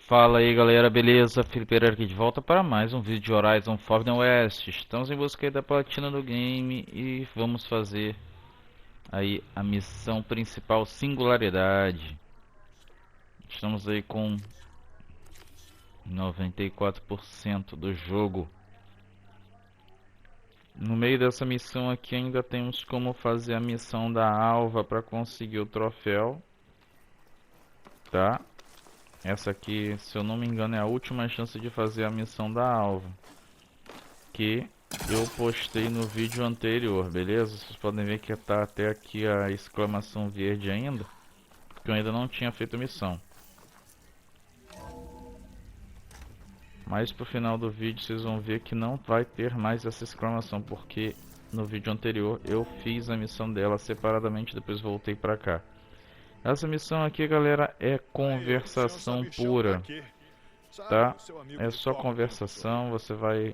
Fala aí galera, beleza? Felipe Pereira aqui de volta para mais um vídeo de Horizon Forbidden West. Estamos em busca aí da platina do game e vamos fazer aí a missão principal Singularidade. Estamos aí com 94% do jogo. No meio dessa missão aqui ainda temos como fazer a missão da Alva para conseguir o troféu, tá? Essa aqui, se eu não me engano, é a última chance de fazer a missão da Alva, que eu postei no vídeo anterior, beleza? Vocês podem ver que tá até aqui a exclamação verde ainda, porque eu ainda não tinha feito a missão. Mas pro final do vídeo vocês vão ver que não vai ter mais essa exclamação, porque no vídeo anterior eu fiz a missão dela separadamente, depois voltei pra cá. Essa missão aqui, galera, é conversação pura, tá? É só conversação, você vai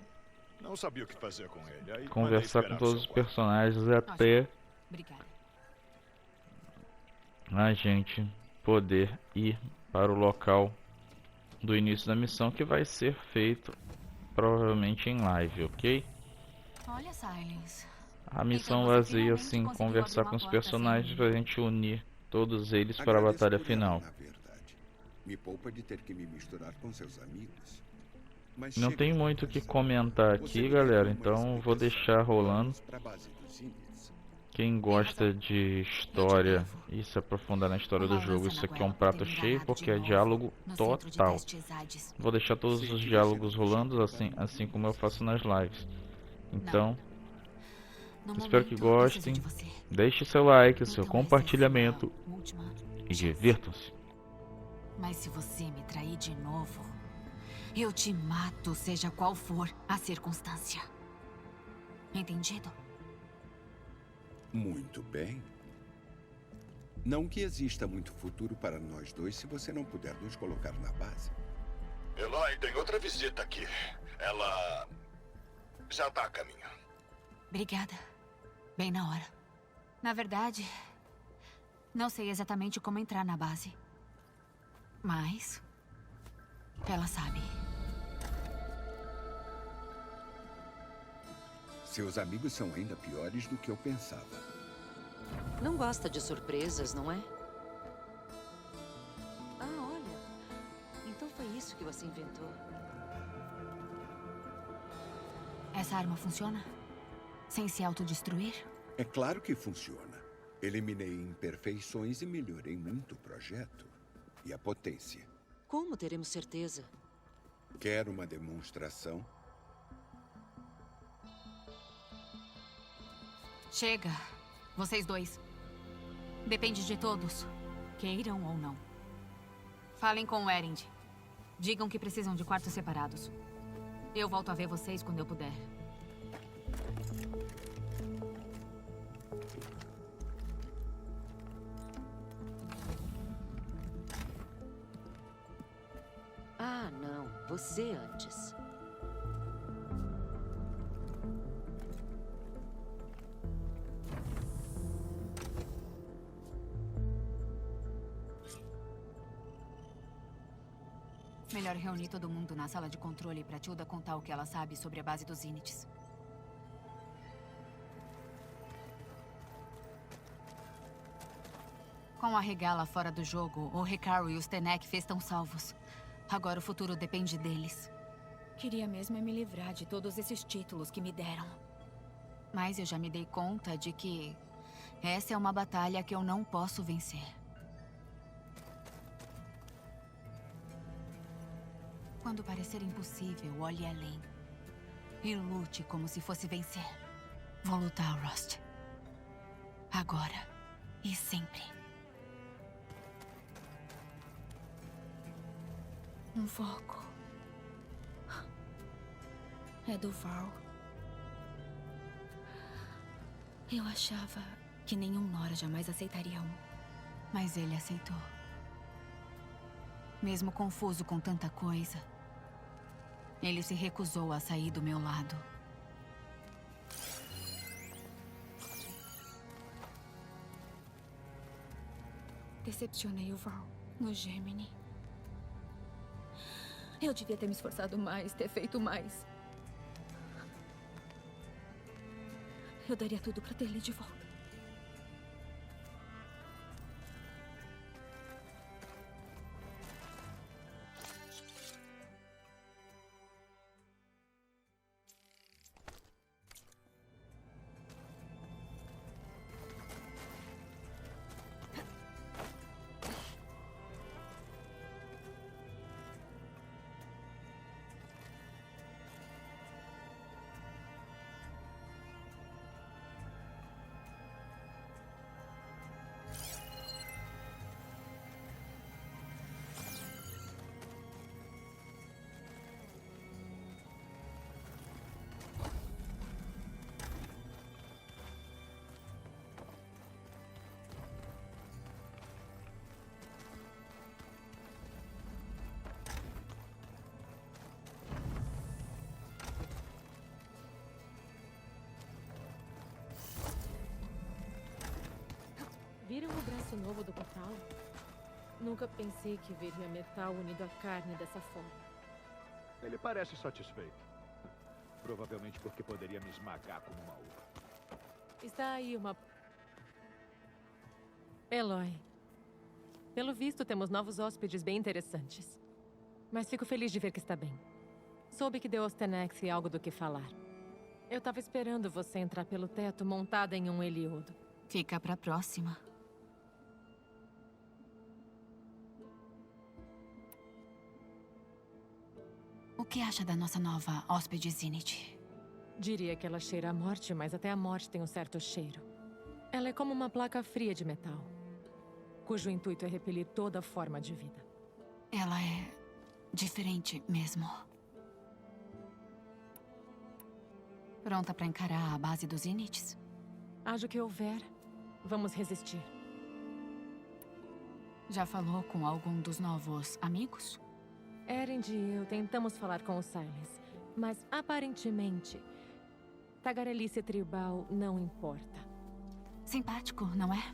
Não sabia o que fazer com ele. Aí mandei conversar com esperar no todos seu os quarto. personagens até Obrigada. a gente poder ir para o local do início da missão, que vai ser feito provavelmente em live, ok? Olha, Silence. A missão Então você baseia finalmente assim em conseguiu abrir conversar uma com os porta personagens sem para a gente unir todos eles para a Agradeço batalha por ela, final. na verdade. Me poupa de ter que me misturar com seus amigos. Mas Não chega tem de muito o que conversa. comentar Você aqui, me galera, deu uma então vou explicação. deixar rolando. Vamos pra base dos Indies. Quem Tem gosta razão. de história e se aprofundar na história do uma jogo, lança isso na aqui é um goela por ter prato me cheio, enganado porque de é novo diálogo no centro de total. testes Hades. Vou deixar todos Sei os que você diálogos não rolando chegou pra assim mim. como eu faço nas lives. Então, No espero que momento, eu preciso gostem. de você. Deixe seu like, seu Então essa é compartilhamento sua última e chance. divirtam-se. Mas se você me trair de novo, eu te mato, seja qual for a circunstância. Entendido? Muito bem. Não que exista muito futuro para nós dois se você não puder nos colocar na base. Eloy, tem outra visita aqui. Ela já tá a caminho. Obrigada. Bem na hora. Na verdade, não sei exatamente como entrar na base. Mas ela sabe. Seus amigos são ainda piores do que eu pensava. Não gosta de surpresas, não é? Ah, olha. Então foi isso que você inventou. Essa arma funciona? Sem se autodestruir? É claro que funciona. Eliminei imperfeições e melhorei muito o projeto. E a potência. Como teremos certeza? Quer uma demonstração? Chega. Vocês dois. Depende de todos. Queiram ou não. Falem com o Erend. Digam que precisam de quartos separados. Eu volto a ver vocês quando eu puder. Ah, não. Você antes. Melhor reunir todo mundo na sala de controle pra Tilda contar o que ela sabe sobre a base dos Inites. Com a Regala fora do jogo, o Hikaru e os Tenek estão salvos. Agora o futuro depende deles. Queria mesmo me livrar de todos esses títulos que me deram. Mas eu já me dei conta de que essa é uma batalha que eu não posso vencer. Quando parecer impossível, olhe além. E lute como se fosse vencer. Vou lutar, Rost. Agora e sempre. Um foco. É do Val. Eu achava que nenhum Nora jamais aceitaria um. Mas ele aceitou. Mesmo confuso com tanta coisa, ele se recusou a sair do meu lado. Decepcionei o Val no Gemini. Eu devia ter me esforçado mais, ter feito mais. Eu daria tudo pra ter ele de volta. Viram o braço novo do Kotal? Nunca pensei que veria metal unido à carne dessa forma. Ele parece satisfeito. Provavelmente porque poderia me esmagar como uma uva. Está aí uma... Eloy. Pelo visto, temos novos hóspedes bem interessantes. Mas fico feliz de ver que está bem. Soube que deu aos Tenex algo do que falar. Eu estava esperando você entrar pelo teto montada em um Heliodo. Fica pra próxima. O que acha da nossa nova hóspede Zenith? Diria que ela cheira a morte, mas até a morte tem um certo cheiro. Ela é como uma placa fria de metal, cujo intuito é repelir toda forma de vida. Ela é diferente mesmo. Pronta pra encarar a base dos Zeniths? Haja o que houver, vamos resistir. Já falou com algum dos novos amigos? Erend e eu tentamos falar com o Silence, mas aparentemente, tagarelice tribal não importa. Simpático, não é?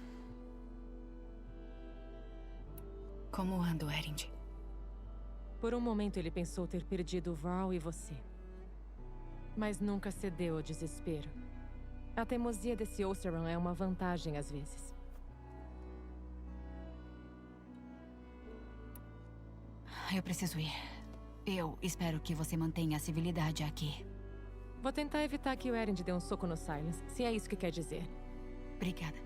Como anda o Erend? Por um momento ele pensou ter perdido Varl e você. Mas nunca cedeu ao desespero. A teimosia desse Oseram é uma vantagem às vezes. Eu preciso ir. Eu espero que você mantenha a civilidade aqui. Vou tentar evitar que o Erend dê um soco no Silence, se é isso que quer dizer. Obrigada.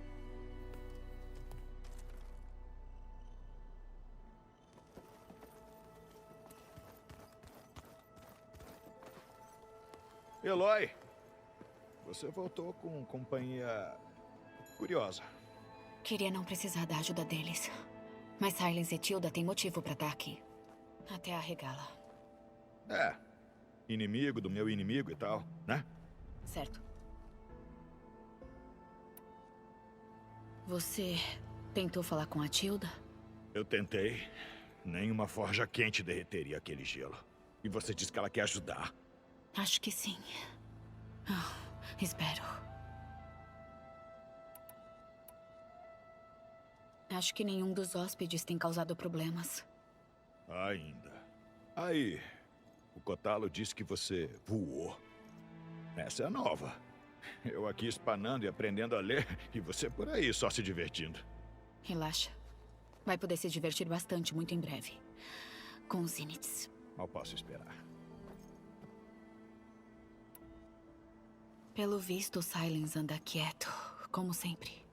Eloy, você voltou com companhia curiosa. Queria não precisar da ajuda deles. Mas Silence e Tilda têm motivo pra estar aqui. Até arregá-la. É, inimigo do meu inimigo e tal, né? Certo. Você tentou falar com a Tilda? Eu tentei. Nenhuma forja quente derreteria aquele gelo. E você diz que ela quer ajudar. Acho que sim. Espero. Acho que nenhum dos hóspedes tem causado problemas. Ainda. Aí, o Kotalo disse que você voou. Essa é nova. Eu aqui espanando e aprendendo a ler, e você por aí só se divertindo. Relaxa. Vai poder se divertir bastante muito em breve. Com os Zeniths. Mal posso esperar. Pelo visto, o Silence anda quieto, como sempre.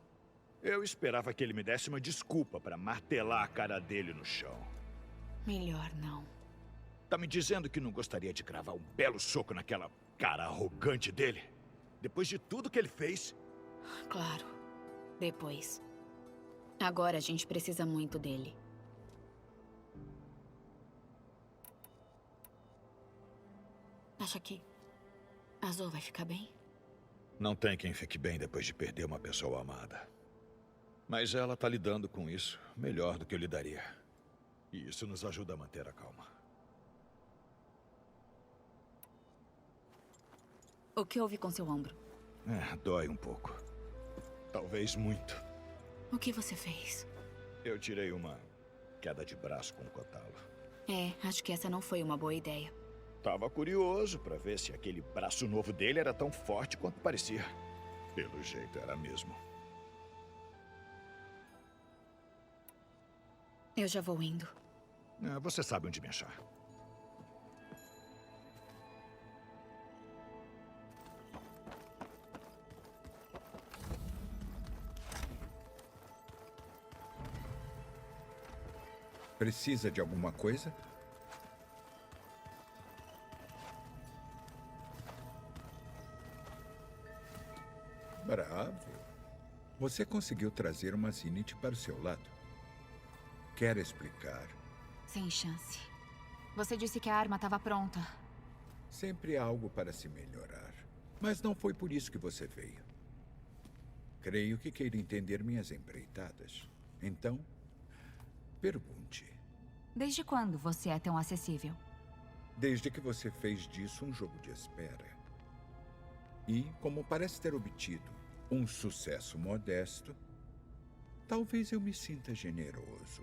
Eu esperava que ele me desse uma desculpa para martelar a cara dele no chão. Melhor não. Tá me dizendo que não gostaria de cravar um belo soco naquela cara arrogante dele? Depois de tudo que ele fez? Claro. Depois. Agora a gente precisa muito dele. Acha que a Zo vai ficar bem? Não tem quem fique bem depois de perder uma pessoa amada. Mas ela tá lidando com isso melhor do que eu lidaria. E isso nos ajuda a manter a calma. O que houve com seu ombro? Dói um pouco. Talvez muito. O que você fez? Eu tirei uma queda de braço com o Kotalo. Acho que essa não foi uma boa ideia. Tava curioso pra ver se aquele braço novo dele era tão forte quanto parecia. Pelo jeito, era mesmo. Eu já vou indo. Você sabe onde me achar. Precisa de alguma coisa? Bravo. Você conseguiu trazer uma Zenith para o seu lado. Quer explicar? Sem chance. Você disse que a arma estava pronta. Sempre há algo para se melhorar. Mas não foi por isso que você veio. Creio que queira entender minhas empreitadas. Então, pergunte. Desde quando você é tão acessível? Desde que você fez disso um jogo de espera. E, como parece ter obtido um sucesso modesto, talvez eu me sinta generoso.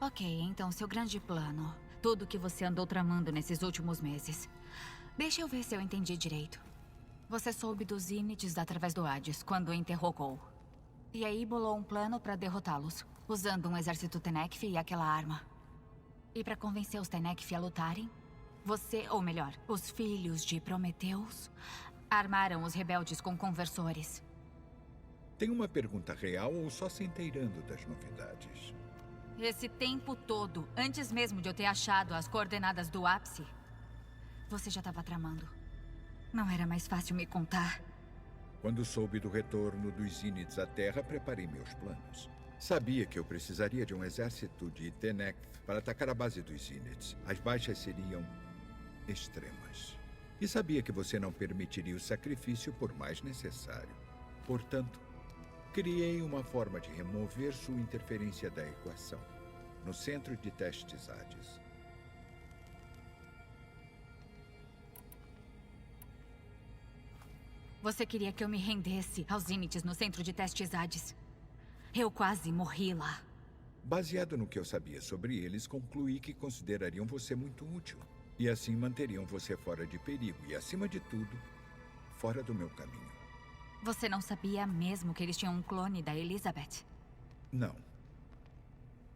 Ok, então seu grande plano. Tudo que você andou tramando nesses últimos meses. Deixa eu ver se eu entendi direito. Você soube dos Zeniths através do Hades, quando o interrogou. E aí bolou um plano para derrotá-los, usando um exército Tenekth e aquela arma. E para convencer os Tenekth a lutarem, você, ou melhor, os filhos de Prometheus, armaram os rebeldes com conversores. Tem uma pergunta real ou só se inteirando das novidades? Esse tempo todo, antes mesmo de eu ter achado as coordenadas do ápice, você já estava tramando. Não era mais fácil me contar? Quando soube do retorno dos Zeniths à Terra, preparei meus planos. Sabia que eu precisaria de um exército de Tenekth para atacar a base dos Zeniths. As baixas seriam extremas. E sabia que você não permitiria o sacrifício por mais necessário. Portanto, criei uma forma de remover sua interferência da equação, no centro de testes Hades. Você queria que eu me rendesse aos Zeniths no centro de testes Hades. Eu quase morri lá. Baseado no que eu sabia sobre eles, concluí que considerariam você muito útil. E assim manteriam você fora de perigo e, acima de tudo, fora do meu caminho. Você não sabia mesmo que eles tinham um clone da Elizabeth? Não.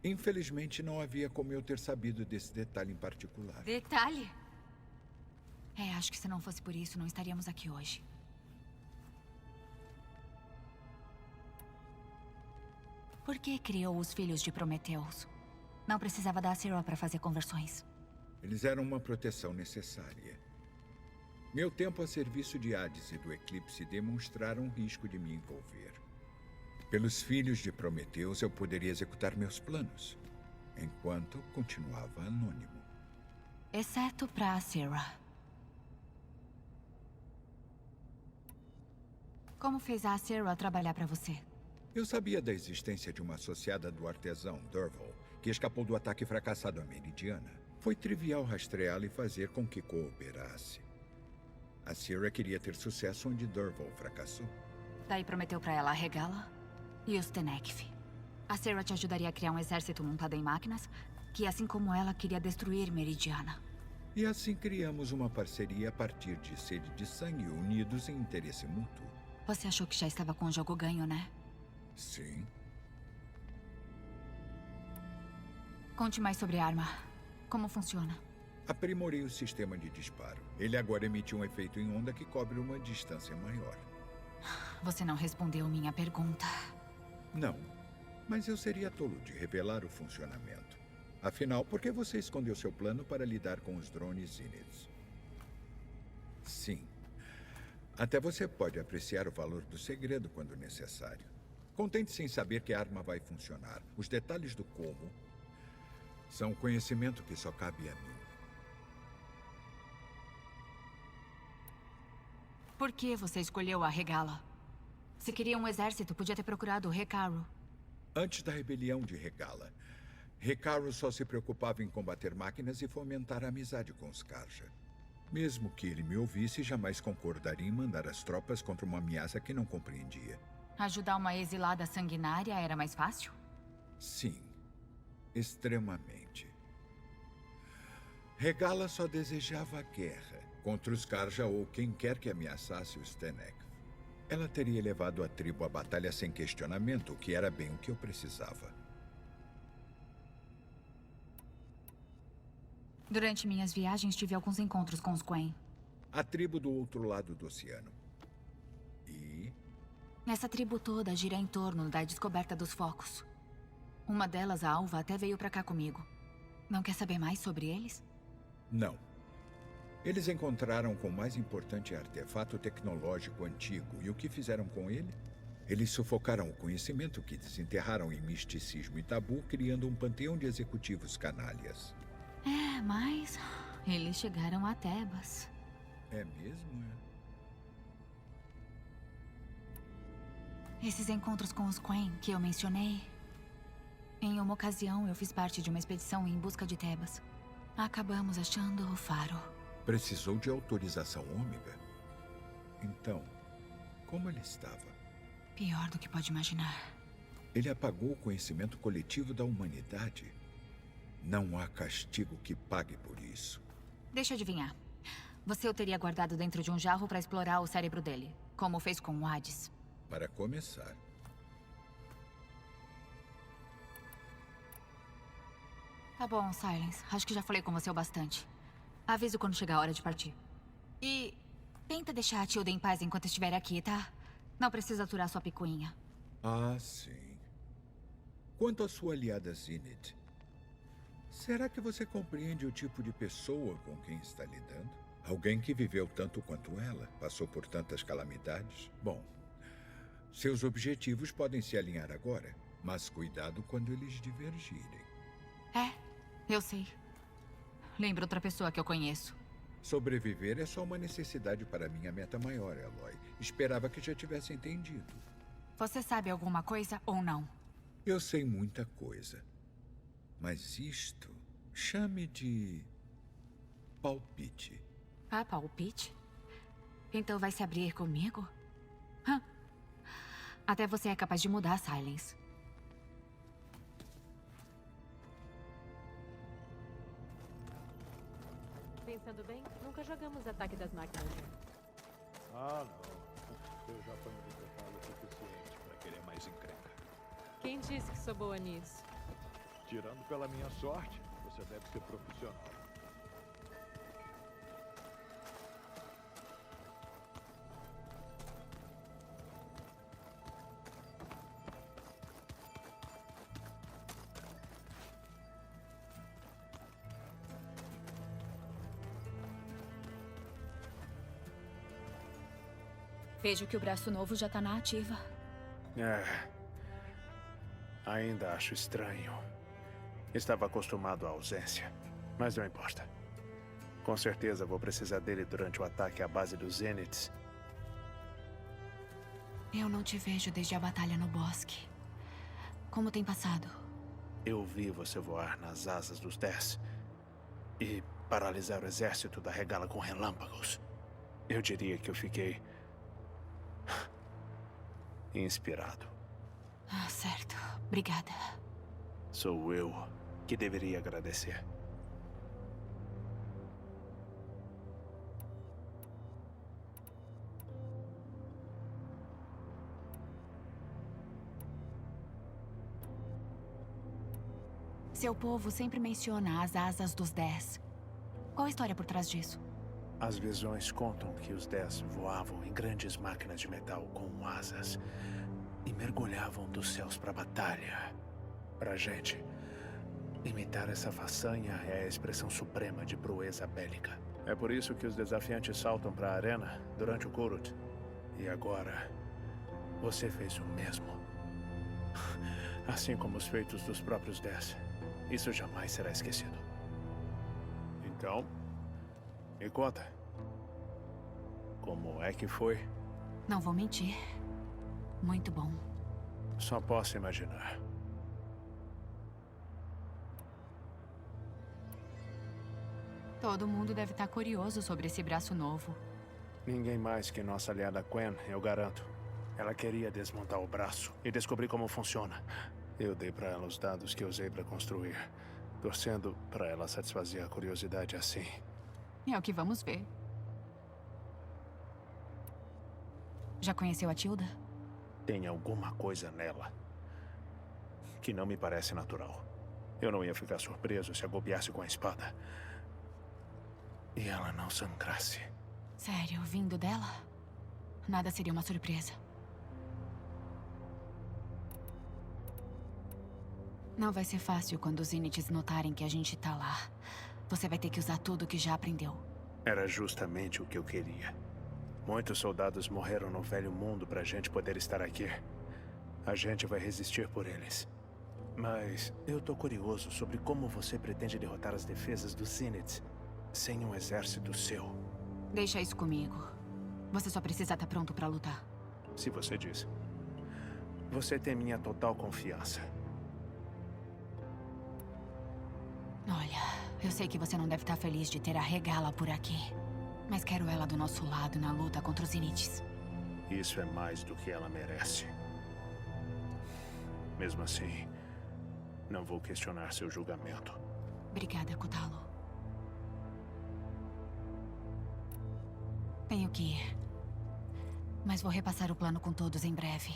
Infelizmente, não havia como eu ter sabido desse detalhe em particular. Detalhe? Acho que se não fosse por isso, não estaríamos aqui hoje. Por que criou os filhos de Prometheus? Não precisava da Acerra para fazer conversões. Eles eram uma proteção necessária. Meu tempo a serviço de Hades e do Eclipse demonstraram o risco de me envolver. Pelos filhos de Prometheus, eu poderia executar meus planos, enquanto continuava anônimo. Exceto para Acerra. Como fez a Acerra trabalhar para você? Eu sabia da existência de uma associada do artesão, Dervahl, que escapou do ataque fracassado à Meridiana. Foi trivial rastreá-la e fazer com que cooperasse. A Sierra queria ter sucesso onde Dervahl fracassou. Daí prometeu para ela a Regala e os Tenekth. A Sarah te ajudaria a criar um exército montado em máquinas que, assim como ela, queria destruir Meridiana. E assim criamos uma parceria a partir de sede de sangue unidos em interesse mútuo. Você achou que já estava com o jogo ganho, né? Sim. Conte mais sobre a arma. Como funciona? Aprimorei o sistema de disparo. Ele agora emite um efeito em onda que cobre uma distância maior. Você não respondeu minha pergunta. Não, mas eu seria tolo de revelar o funcionamento. Afinal, por que você escondeu seu plano para lidar com os drones Zeniths? Sim. Até você pode apreciar o valor do segredo quando necessário. Contente-se em saber que a arma vai funcionar. Os detalhes do como são um conhecimento que só cabe a mim. Por que você escolheu a Regala? Se queria um exército, podia ter procurado o Hekarro. Antes da rebelião de Regala, Hekarro só se preocupava em combater máquinas e fomentar a amizade com os Karja. Mesmo que ele me ouvisse, jamais concordaria em mandar as tropas contra uma ameaça que não compreendia. Ajudar uma exilada sanguinária era mais fácil? Sim, extremamente. Regala só desejava a guerra contra os Karja ou quem quer que ameaçasse os Tenek. Ela teria levado a tribo à batalha sem questionamento, o que era bem o que eu precisava. Durante minhas viagens, tive alguns encontros com os Quen. A tribo do outro lado do oceano. E... Essa tribo toda gira em torno da descoberta dos focos. Uma delas, a Alva, até veio pra cá comigo. Não quer saber mais sobre eles? Não. Eles encontraram com o mais importante artefato tecnológico antigo. E o que fizeram com ele? Eles sufocaram o conhecimento que desenterraram em misticismo e tabu, criando um panteão de executivos canalhas. É, mas eles chegaram a Tebas. É mesmo, Esses encontros com os Quen que eu mencionei. Em uma ocasião, eu fiz parte de uma expedição em busca de Tebas. Acabamos achando o faro. Precisou de autorização ômega? Então, como ele estava? Pior do que pode imaginar. Ele apagou o conhecimento coletivo da humanidade. Não há castigo que pague por isso. Deixa eu adivinhar. Você o teria guardado dentro de um jarro para explorar o cérebro dele, como fez com o Hades. Para começar. Tá bom, Silence. Acho que já falei com você o bastante. Aviso quando chegar a hora de partir. E tenta deixar a Tilda em paz enquanto estiver aqui, tá? Não precisa aturar sua picuinha. Ah, sim. Quanto à sua aliada Zenith, será que você compreende o tipo de pessoa com quem está lidando? Alguém que viveu tanto quanto ela, passou por tantas calamidades? Bom, seus objetivos podem se alinhar agora, mas cuidado quando eles divergirem. É, eu sei. Lembra outra pessoa que eu conheço. Sobreviver é só uma necessidade para minha meta maior, Aloy. Esperava que já tivesse entendido. Você sabe alguma coisa ou não? Eu sei muita coisa. Mas isto, chame de palpite. Ah, palpite? Então vai se abrir comigo? Hã? Até você é capaz de mudar, Silence. Pensando bem, nunca jogamos Ataque das Máquinas juntos. Ah, não. Eu já apanho do total o suficiente para querer mais encrenca. Quem disse que sou boa nisso? Tirando pela minha sorte, você deve ser profissional. Vejo que o braço novo já tá na ativa. Ainda acho estranho. Estava acostumado à ausência, mas não importa. Com certeza vou precisar dele durante o ataque à base dos Zeniths. Eu não te vejo desde a batalha no bosque. Como tem passado? Eu vi você voar nas asas dos 10 e paralisar o exército da Regala com relâmpagos. Eu diria que eu fiquei inspirado. Ah, certo. Obrigada. Sou eu que deveria agradecer. Seu povo sempre menciona as asas dos 10. Qual a história por trás disso? As visões contam que os 10 voavam em grandes máquinas de metal com asas e mergulhavam dos céus para a batalha. Pra gente, imitar essa façanha é a expressão suprema de proeza bélica. É por isso que os desafiantes saltam para a arena durante o Kurut. E agora, você fez o mesmo. Assim como os feitos dos próprios 10. Isso jamais será esquecido. Então, me conta. Como é que foi? Não vou mentir. Muito bom. Só posso imaginar. Todo mundo deve estar curioso sobre esse braço novo. Ninguém mais que nossa aliada Quen, eu garanto. Ela queria desmontar o braço e descobrir como funciona. Eu dei pra ela os dados que usei pra construir, torcendo pra ela satisfazer a curiosidade assim. É o que vamos ver. Já conheceu a Tilda? Tem alguma coisa nela que não me parece natural. Eu não ia ficar surpreso se a golpeasse com a espada. E ela não sangrasse. Sério, vindo dela? Nada seria uma surpresa. Não vai ser fácil quando os Zeniths notarem que a gente tá lá. Você vai ter que usar tudo que já aprendeu. Era justamente o que eu queria. Muitos soldados morreram no Velho Mundo pra gente poder estar aqui. A gente vai resistir por eles. Mas eu tô curioso sobre como você pretende derrotar as defesas dos Zeniths sem um exército seu. Deixa isso comigo. Você só precisa estar pronto pra lutar. Se você diz. Você tem minha total confiança. Olha, eu sei que você não deve estar feliz de ter a Regala por aqui. Mas quero ela do nosso lado na luta contra os Zeniths. Isso é mais do que ela merece. Mesmo assim, não vou questionar seu julgamento. Obrigada, Kotalo. Tenho que ir. Mas vou repassar o plano com todos em breve.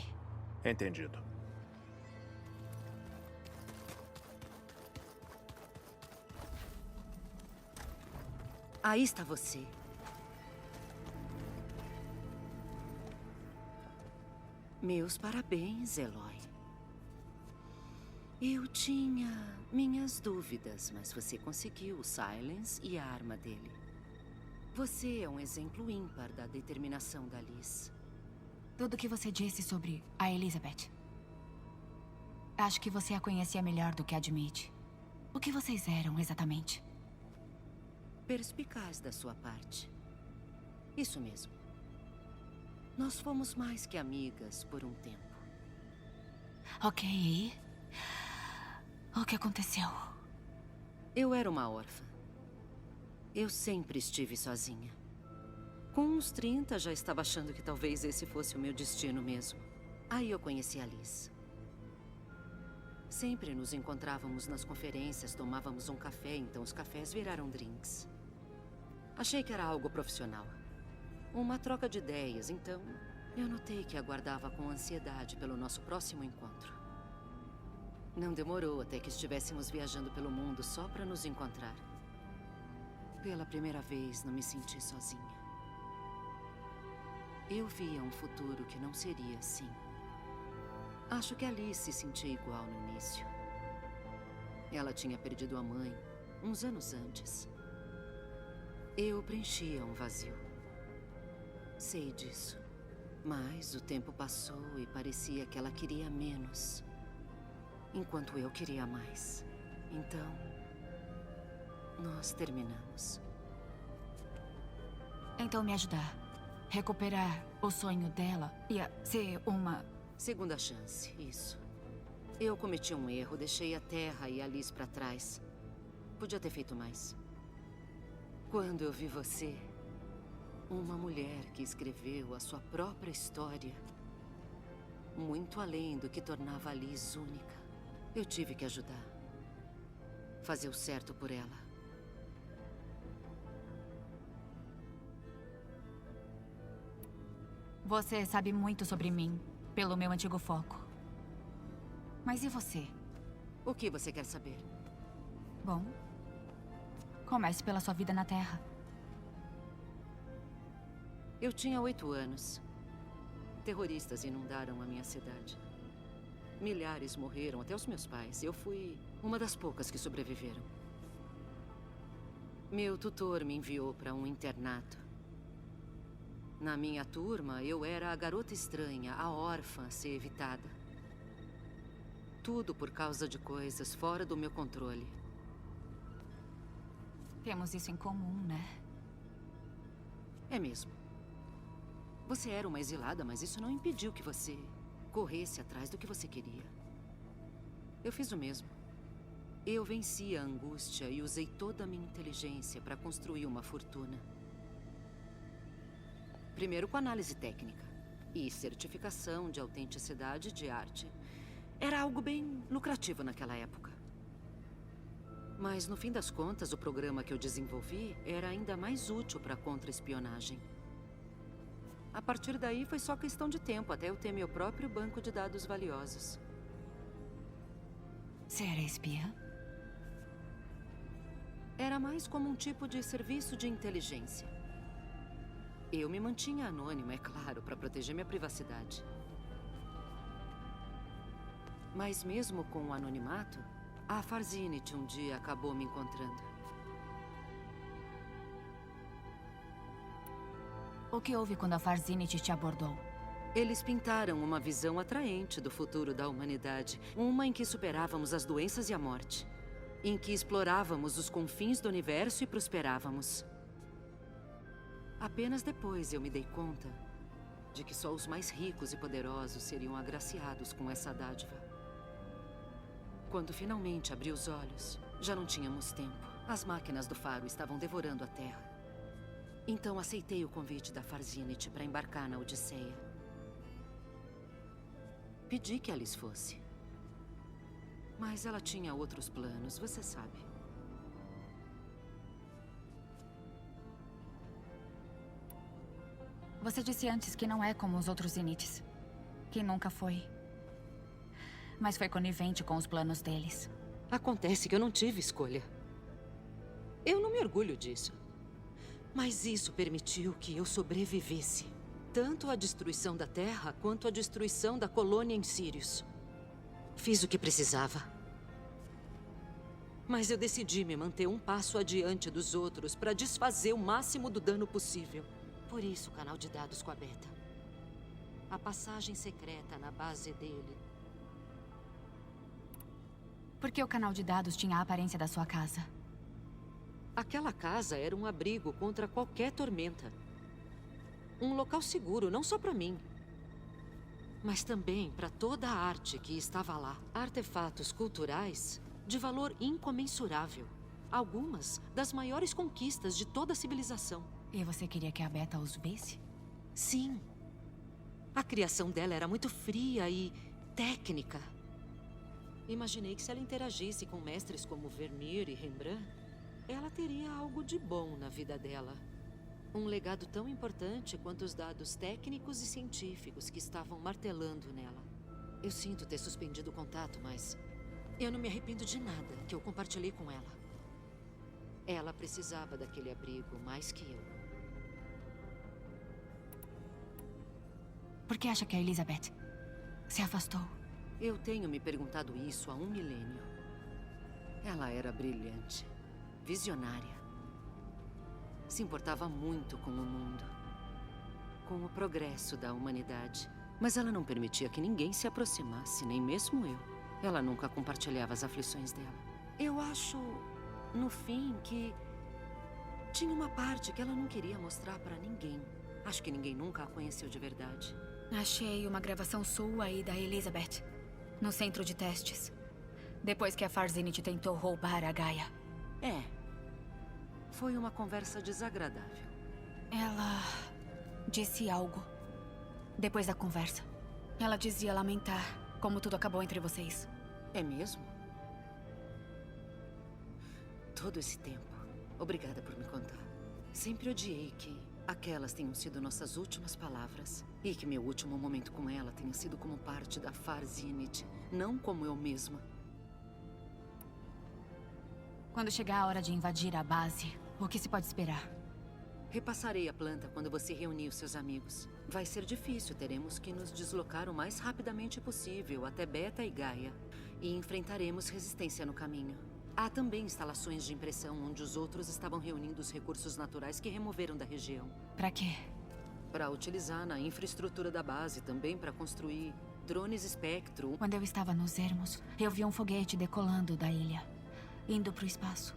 Entendido. Aí está você. Meus parabéns, Eloy. Eu tinha minhas dúvidas, mas você conseguiu o Silence e a arma dele. Você é um exemplo ímpar da determinação da Liz. Tudo que você disse sobre a Elizabeth. Acho que você a conhecia melhor do que admite. O que vocês eram exatamente? Perspicaz da sua parte. Isso mesmo. Nós fomos mais que amigas por um tempo. Ok, e? O que aconteceu? Eu era uma órfã. Eu sempre estive sozinha. Com uns 30, já estava achando que talvez esse fosse o meu destino mesmo. Aí eu conheci a Liz. Sempre nos encontrávamos nas conferências, tomávamos um café, então os cafés viraram drinks. Achei que era algo profissional. Uma troca de ideias, então eu notei que aguardava com ansiedade pelo nosso próximo encontro. Não demorou até que estivéssemos viajando pelo mundo só para nos encontrar. Pela primeira vez, não me senti sozinha. Eu via um futuro que não seria assim. Acho que Alice se sentia igual no início. Ela tinha perdido a mãe uns anos antes. Eu preenchia um vazio. Sei disso. Mas o tempo passou e parecia que ela queria menos, enquanto eu queria mais. Então, nós terminamos. Então me ajudar. Recuperar o sonho dela ia ser uma... Segunda chance, isso. Eu cometi um erro, deixei a Terra e a Liz pra trás. Podia ter feito mais. Quando eu vi você, uma mulher que escreveu a sua própria história, muito além do que tornava a Liz única, eu tive que ajudar. Fazer o certo por ela. Você sabe muito sobre mim, pelo meu antigo foco. Mas e você? O que você quer saber? Bom, comece pela sua vida na Terra. Eu tinha 8 anos. Terroristas inundaram a minha cidade. Milhares morreram, até os meus pais. Eu fui uma das poucas que sobreviveram. Meu tutor me enviou para um internato. Na minha turma, eu era a garota estranha, a órfã a ser evitada. Tudo por causa de coisas fora do meu controle. Temos isso em comum, né? É mesmo. Você era uma exilada, mas isso não impediu que você corresse atrás do que você queria. Eu fiz o mesmo. Eu venci a angústia e usei toda a minha inteligência para construir uma fortuna. Primeiro com análise técnica. e certificação de autenticidade de arte. Era algo bem lucrativo naquela época. Mas, no fim das contas, o programa que eu desenvolvi era ainda mais útil para contra-espionagem. A partir daí, foi só questão de tempo até eu ter meu próprio banco de dados valiosos. Você era espiã? Era mais como um tipo de serviço de inteligência. Eu me mantinha anônima, é claro, para proteger minha privacidade. Mas mesmo com o anonimato, a Farzinit um dia acabou me encontrando. O que houve quando a Farzinit te abordou? Eles pintaram uma visão atraente do futuro da humanidade. Uma em que superávamos as doenças e a morte. Em que explorávamos os confins do universo e prosperávamos. Apenas depois eu me dei conta de que só os mais ricos e poderosos seriam agraciados com essa dádiva. Quando finalmente abri os olhos, já não tínhamos tempo. As máquinas do faro estavam devorando a Terra. Então aceitei o convite da Farzinit para embarcar na Odisseia. Pedi que Alice fosse. Mas ela tinha outros planos, você sabe. Você disse antes que não é como os outros Zinites. Que nunca foi. Mas foi conivente com os planos deles. Acontece que eu não tive escolha. Eu não me orgulho disso. Mas isso permitiu que eu sobrevivesse. Tanto à destruição da Terra, quanto à destruição da colônia em Sirius. Fiz o que precisava. Mas eu decidi me manter um passo adiante dos outros para desfazer o máximo do dano possível. Por isso, o canal de dados com a Beta. A passagem secreta na base dele. Por que o canal de dados tinha a aparência da sua casa? Aquela casa era um abrigo contra qualquer tormenta. Um local seguro, não só para mim, mas também para toda a arte que estava lá. Artefatos culturais de valor incomensurável. Algumas das maiores conquistas de toda a civilização. E você queria que a Beta os visse? Sim. A criação dela era muito fria e técnica. Imaginei que se ela interagisse com mestres como Vermeer e Rembrandt, ela teria algo de bom na vida dela. Um legado tão importante quanto os dados técnicos e científicos que estavam martelando nela. Eu sinto ter suspendido o contato, mas eu não me arrependo de nada que eu compartilhei com ela. Ela precisava daquele abrigo mais que eu. Por que acha que a Elizabeth se afastou? Eu tenho me perguntado isso há 1 milênio. Ela era brilhante, visionária. Se importava muito com o mundo, com o progresso da humanidade. Mas ela não permitia que ninguém se aproximasse, nem mesmo eu. Ela nunca compartilhava as aflições dela. Eu acho, no fim, que tinha uma parte que ela não queria mostrar pra ninguém. Acho que ninguém nunca a conheceu de verdade. Achei uma gravação sua e da Elizabeth no centro de testes. Depois que a Farzinit tentou roubar a Gaia. É. Foi uma conversa desagradável. Ela disse algo. Depois da conversa. Ela dizia lamentar como tudo acabou entre vocês. É mesmo? Todo esse tempo. Obrigada por me contar. Sempre odiei que aquelas tenham sido nossas últimas palavras. E que meu último momento com ela tenha sido como parte da Farzinit, não como eu mesma. Quando chegar a hora de invadir a base, o que se pode esperar? Repassarei a planta quando você reunir os seus amigos. Vai ser difícil, teremos que nos deslocar o mais rapidamente possível até Beta e Gaia. E enfrentaremos resistência no caminho. Há também instalações de impressão onde os outros estavam reunindo os recursos naturais que removeram da região. Pra quê? Para utilizar na infraestrutura da base, também para construir drones Spectro. Quando eu estava nos Ermos, eu vi um foguete decolando da ilha, indo pro espaço.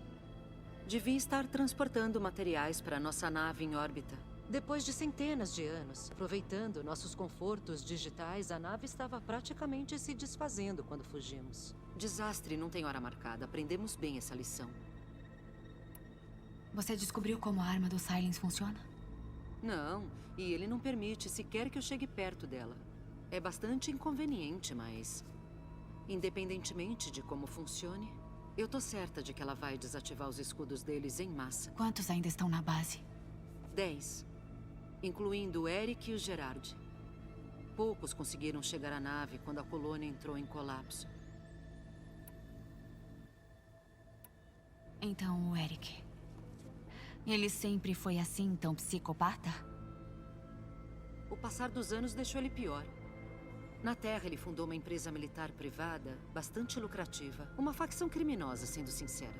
Devia estar transportando materiais para nossa nave em órbita. Depois de centenas de anos, aproveitando nossos confortos digitais, a nave estava praticamente se desfazendo quando fugimos. Desastre não tem hora marcada. Aprendemos bem essa lição. Você descobriu como a arma do Silence funciona? Não, e ele não permite sequer que eu chegue perto dela. É bastante inconveniente, mas... independentemente de como funcione, eu tô certa de que ela vai desativar os escudos deles em massa. Quantos ainda estão na base? 10. Incluindo o Eric e o Gerard. Poucos conseguiram chegar à nave quando a colônia entrou em colapso. Então, o Eric... ele sempre foi assim, tão psicopata? O passar dos anos deixou ele pior. Na Terra, ele fundou uma empresa militar privada bastante lucrativa. Uma facção criminosa, sendo sincera.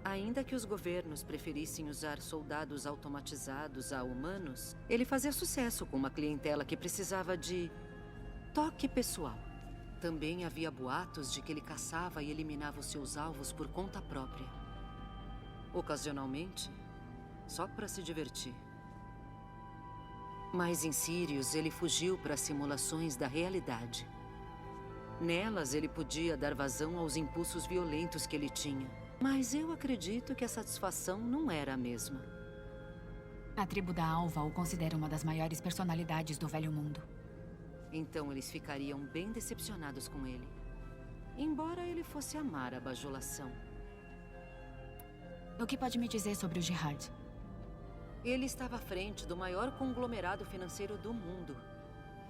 Ainda que os governos preferissem usar soldados automatizados a humanos, ele fazia sucesso com uma clientela que precisava de toque pessoal. Também havia boatos de que ele caçava e eliminava os seus alvos por conta própria. Ocasionalmente, só para se divertir. Mas em Sirius, ele fugiu para simulações da realidade. Nelas, ele podia dar vazão aos impulsos violentos que ele tinha. Mas eu acredito que a satisfação não era a mesma. A tribo da Alva o considera uma das maiores personalidades do Velho Mundo. Então eles ficariam bem decepcionados com ele. Embora ele fosse amar a bajulação. O que pode me dizer sobre o Gerard? Ele estava à frente do maior conglomerado financeiro do mundo.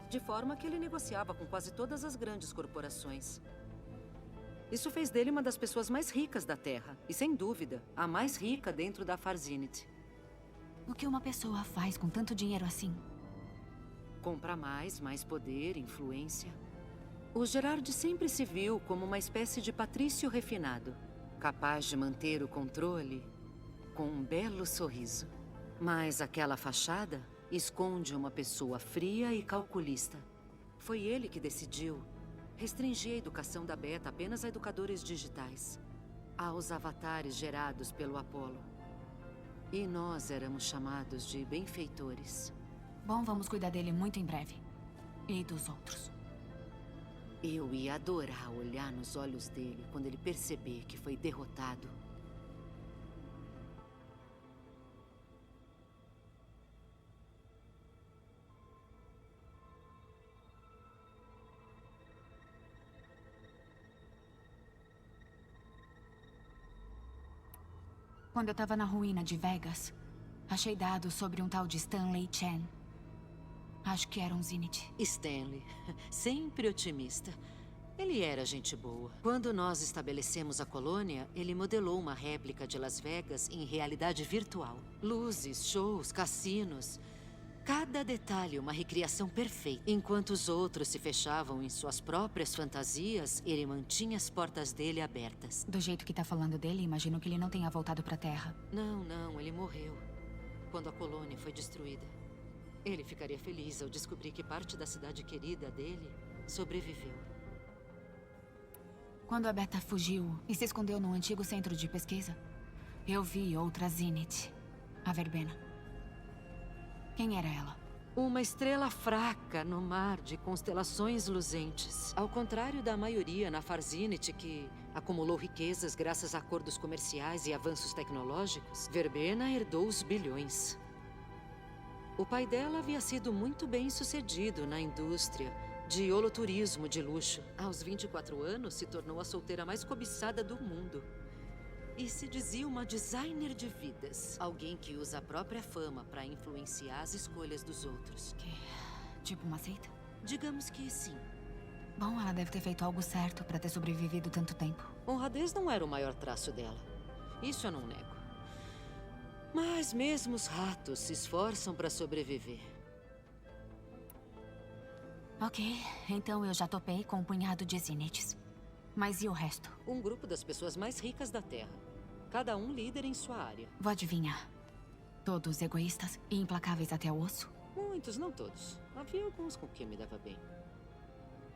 De forma que ele negociava com quase todas as grandes corporações. Isso fez dele uma das pessoas mais ricas da Terra. E, sem dúvida, a mais rica dentro da Farzinit. O que uma pessoa faz com tanto dinheiro assim? Compra mais poder, influência. O Gerard sempre se viu como uma espécie de patrício refinado. Capaz de manter o controle com um belo sorriso. Mas aquela fachada esconde uma pessoa fria e calculista. Foi ele que decidiu restringir a educação da Beta apenas a educadores digitais, aos avatares gerados pelo Apollo. E nós éramos chamados de benfeitores. Bom, vamos cuidar dele muito em breve. E dos outros. Eu ia adorar olhar nos olhos dele quando ele perceber que foi derrotado. Quando eu estava na ruína de Vegas, achei dados sobre um tal de Stanley Chen. Acho que era um Zenith. Stanley, sempre otimista. Ele era gente boa. Quando nós estabelecemos a colônia, ele modelou uma réplica de Las Vegas em realidade virtual. Luzes, shows, cassinos. Cada detalhe uma recriação perfeita. Enquanto os outros se fechavam em suas próprias fantasias, ele mantinha as portas dele abertas. Do jeito que tá falando dele, imagino que ele não tenha voltado pra Terra. Não, ele morreu. Quando a colônia foi destruída. Ele ficaria feliz ao descobrir que parte da cidade querida dele sobreviveu. Quando a Beta fugiu e se escondeu num antigo centro de pesquisa, eu vi outra Zenith, a Verbena. Quem era ela? Uma estrela fraca no mar de constelações luzentes. Ao contrário da maioria na Farzinit, que acumulou riquezas graças a acordos comerciais e avanços tecnológicos, Verbena herdou os bilhões. O pai dela havia sido muito bem sucedido na indústria de holoturismo de luxo. Aos 24 anos, se tornou a solteira mais cobiçada do mundo. E se dizia uma designer de vidas. Alguém que usa a própria fama para influenciar as escolhas dos outros. Tipo uma seita? Digamos que sim. Bom, ela deve ter feito algo certo para ter sobrevivido tanto tempo. Honradez não era o maior traço dela. Isso eu não nego. Mas mesmo os ratos se esforçam para sobreviver. Ok, então eu já topei com um punhado de Zeniths. Mas e o resto? Um grupo das pessoas mais ricas da Terra. Cada um líder em sua área. Vou adivinhar. Todos egoístas e implacáveis até o osso? Muitos, não todos. Havia alguns com quem me dava bem.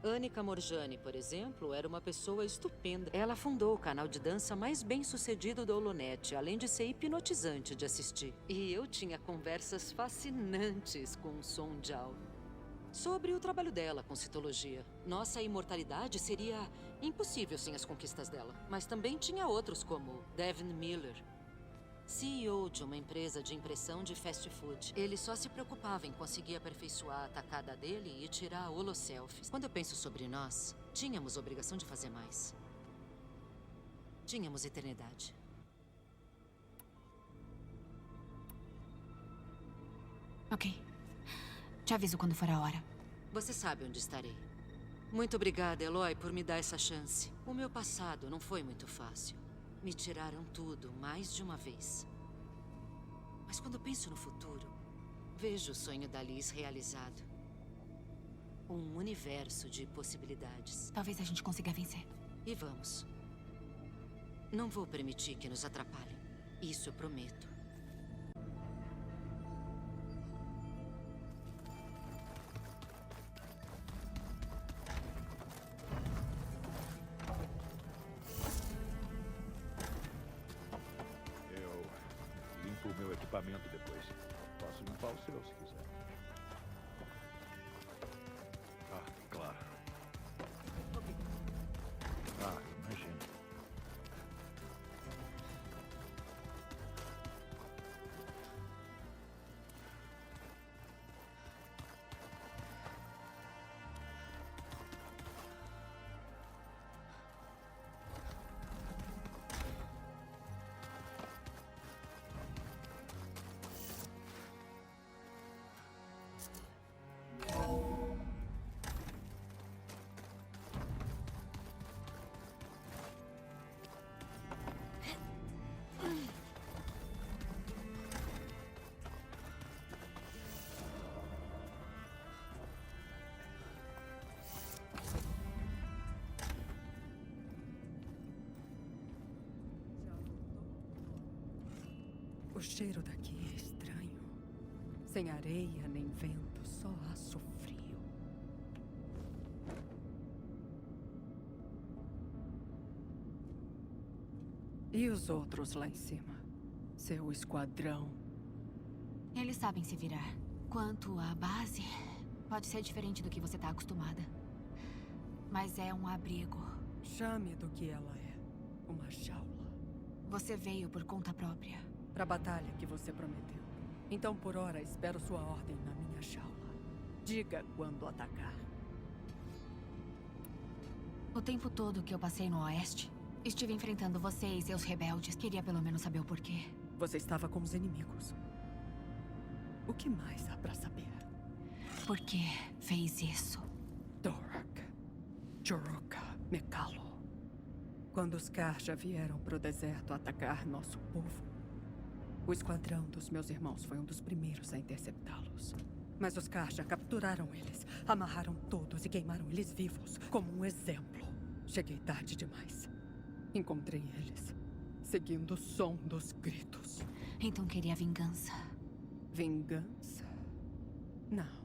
Annika Morjani, por exemplo, era uma pessoa estupenda. Ela fundou o canal de dança mais bem-sucedido do Holonet, além de ser hipnotizante de assistir. E eu tinha conversas fascinantes com Son Jao. Sobre o trabalho dela com citologia. Nossa imortalidade seria impossível sem as conquistas dela. Mas também tinha outros como Devin Miller. CEO de uma empresa de impressão de fast food. Ele só se preocupava em conseguir aperfeiçoar a tacada dele e tirar holoselfies. Quando eu penso sobre nós, tínhamos obrigação de fazer mais. Tínhamos eternidade. Ok. Te aviso quando for a hora. Você sabe onde estarei. Muito obrigada, Eloy, por me dar essa chance. O meu passado não foi muito fácil. Me tiraram tudo mais de uma vez. Mas quando penso no futuro, vejo o sonho da Liz realizado. Um universo de possibilidades. Talvez a gente consiga vencer. E vamos. Não vou permitir que nos atrapalhem. Isso eu prometo. Limpo o meu equipamento depois. Posso limpar o seu, se quiser. Ah, claro. Ah, imagina. O cheiro daqui é estranho. Sem areia nem vento, só aço frio. E os outros lá em cima? Seu esquadrão? Eles sabem se virar. Quanto à base, pode ser diferente do que você tá acostumada. Mas é um abrigo. Chame do que ela é. Uma jaula. Você veio por conta própria. Pra batalha que você prometeu. Então, por hora, espero sua ordem na minha jaula. Diga quando atacar. O tempo todo que eu passei no Oeste, estive enfrentando você e seus rebeldes. Queria pelo menos saber o porquê. Você estava com os inimigos. O que mais há pra saber? Por que fez isso? Dorak, Joroka, Mekalo. Quando os Karja vieram pro deserto atacar nosso povo, o esquadrão dos meus irmãos foi um dos primeiros a interceptá-los. Mas os Karja capturaram eles, amarraram todos e queimaram eles vivos, como um exemplo. Cheguei tarde demais. Encontrei eles, seguindo o som dos gritos. Então queria vingança. Vingança? Não.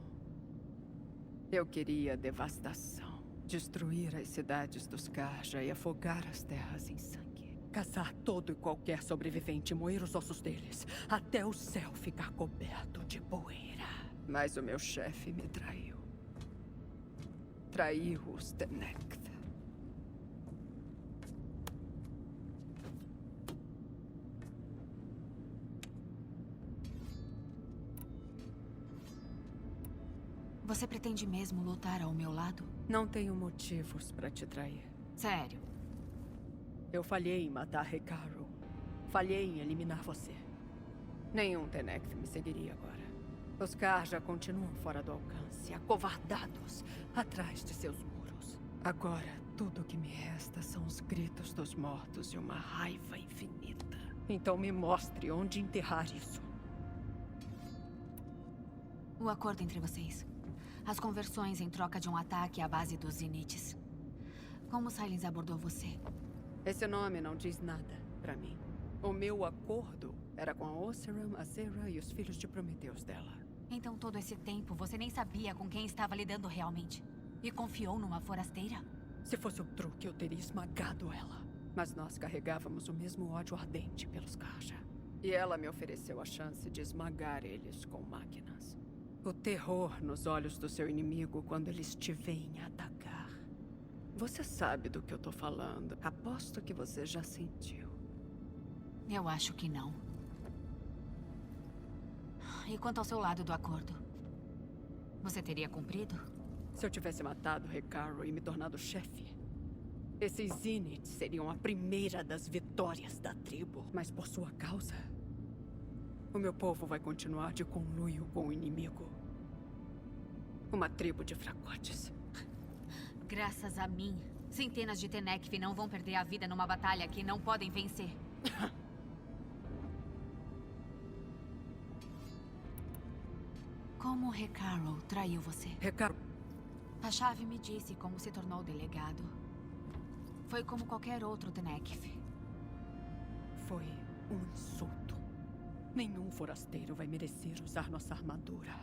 Eu queria devastação. Destruir as cidades dos Karja e afogar as terras em sangue. Caçar todo e qualquer sobrevivente e moer os ossos deles, até o céu ficar coberto de poeira. Mas o meu chefe me traiu. Traiu os Tenekth. Você pretende mesmo lutar ao meu lado? Não tenho motivos pra te trair. Sério? Eu falhei em matar Hekaru. Falhei em eliminar você. Nenhum Tenekth me seguiria agora. Os Karja continuam fora do alcance, acovardados, atrás de seus muros. Agora, tudo o que me resta são os gritos dos mortos e uma raiva infinita. Então me mostre onde enterrar isso. O acordo entre vocês. As conversões em troca de um ataque à base dos Zinnites. Como Silence abordou você? Esse nome não diz nada pra mim. O meu acordo era com a Oseram, a Zera e os filhos de Prometeus dela. Então todo esse tempo você nem sabia com quem estava lidando realmente? E confiou numa forasteira? Se fosse o truque, eu teria esmagado ela. Mas nós carregávamos o mesmo ódio ardente pelos Karja. E ela me ofereceu a chance de esmagar eles com máquinas. O terror nos olhos do seu inimigo quando eles te veem atacar. Você sabe do que eu tô falando. Aposto que você já sentiu. Eu acho que não. E quanto ao seu lado do acordo? Você teria cumprido? Se eu tivesse matado Hekarro e me tornado chefe, esses Zeniths seriam a primeira das vitórias da tribo. Mas por sua causa, o meu povo vai continuar de conluio com o inimigo. Uma tribo de fracotes. Graças a mim, centenas de Tenekth não vão perder a vida numa batalha que não podem vencer. Como Hekarro traiu você? Hekarro... A chave me disse como se tornou delegado. Foi como qualquer outro Tenekth. Foi um insulto. Nenhum forasteiro vai merecer usar nossa armadura,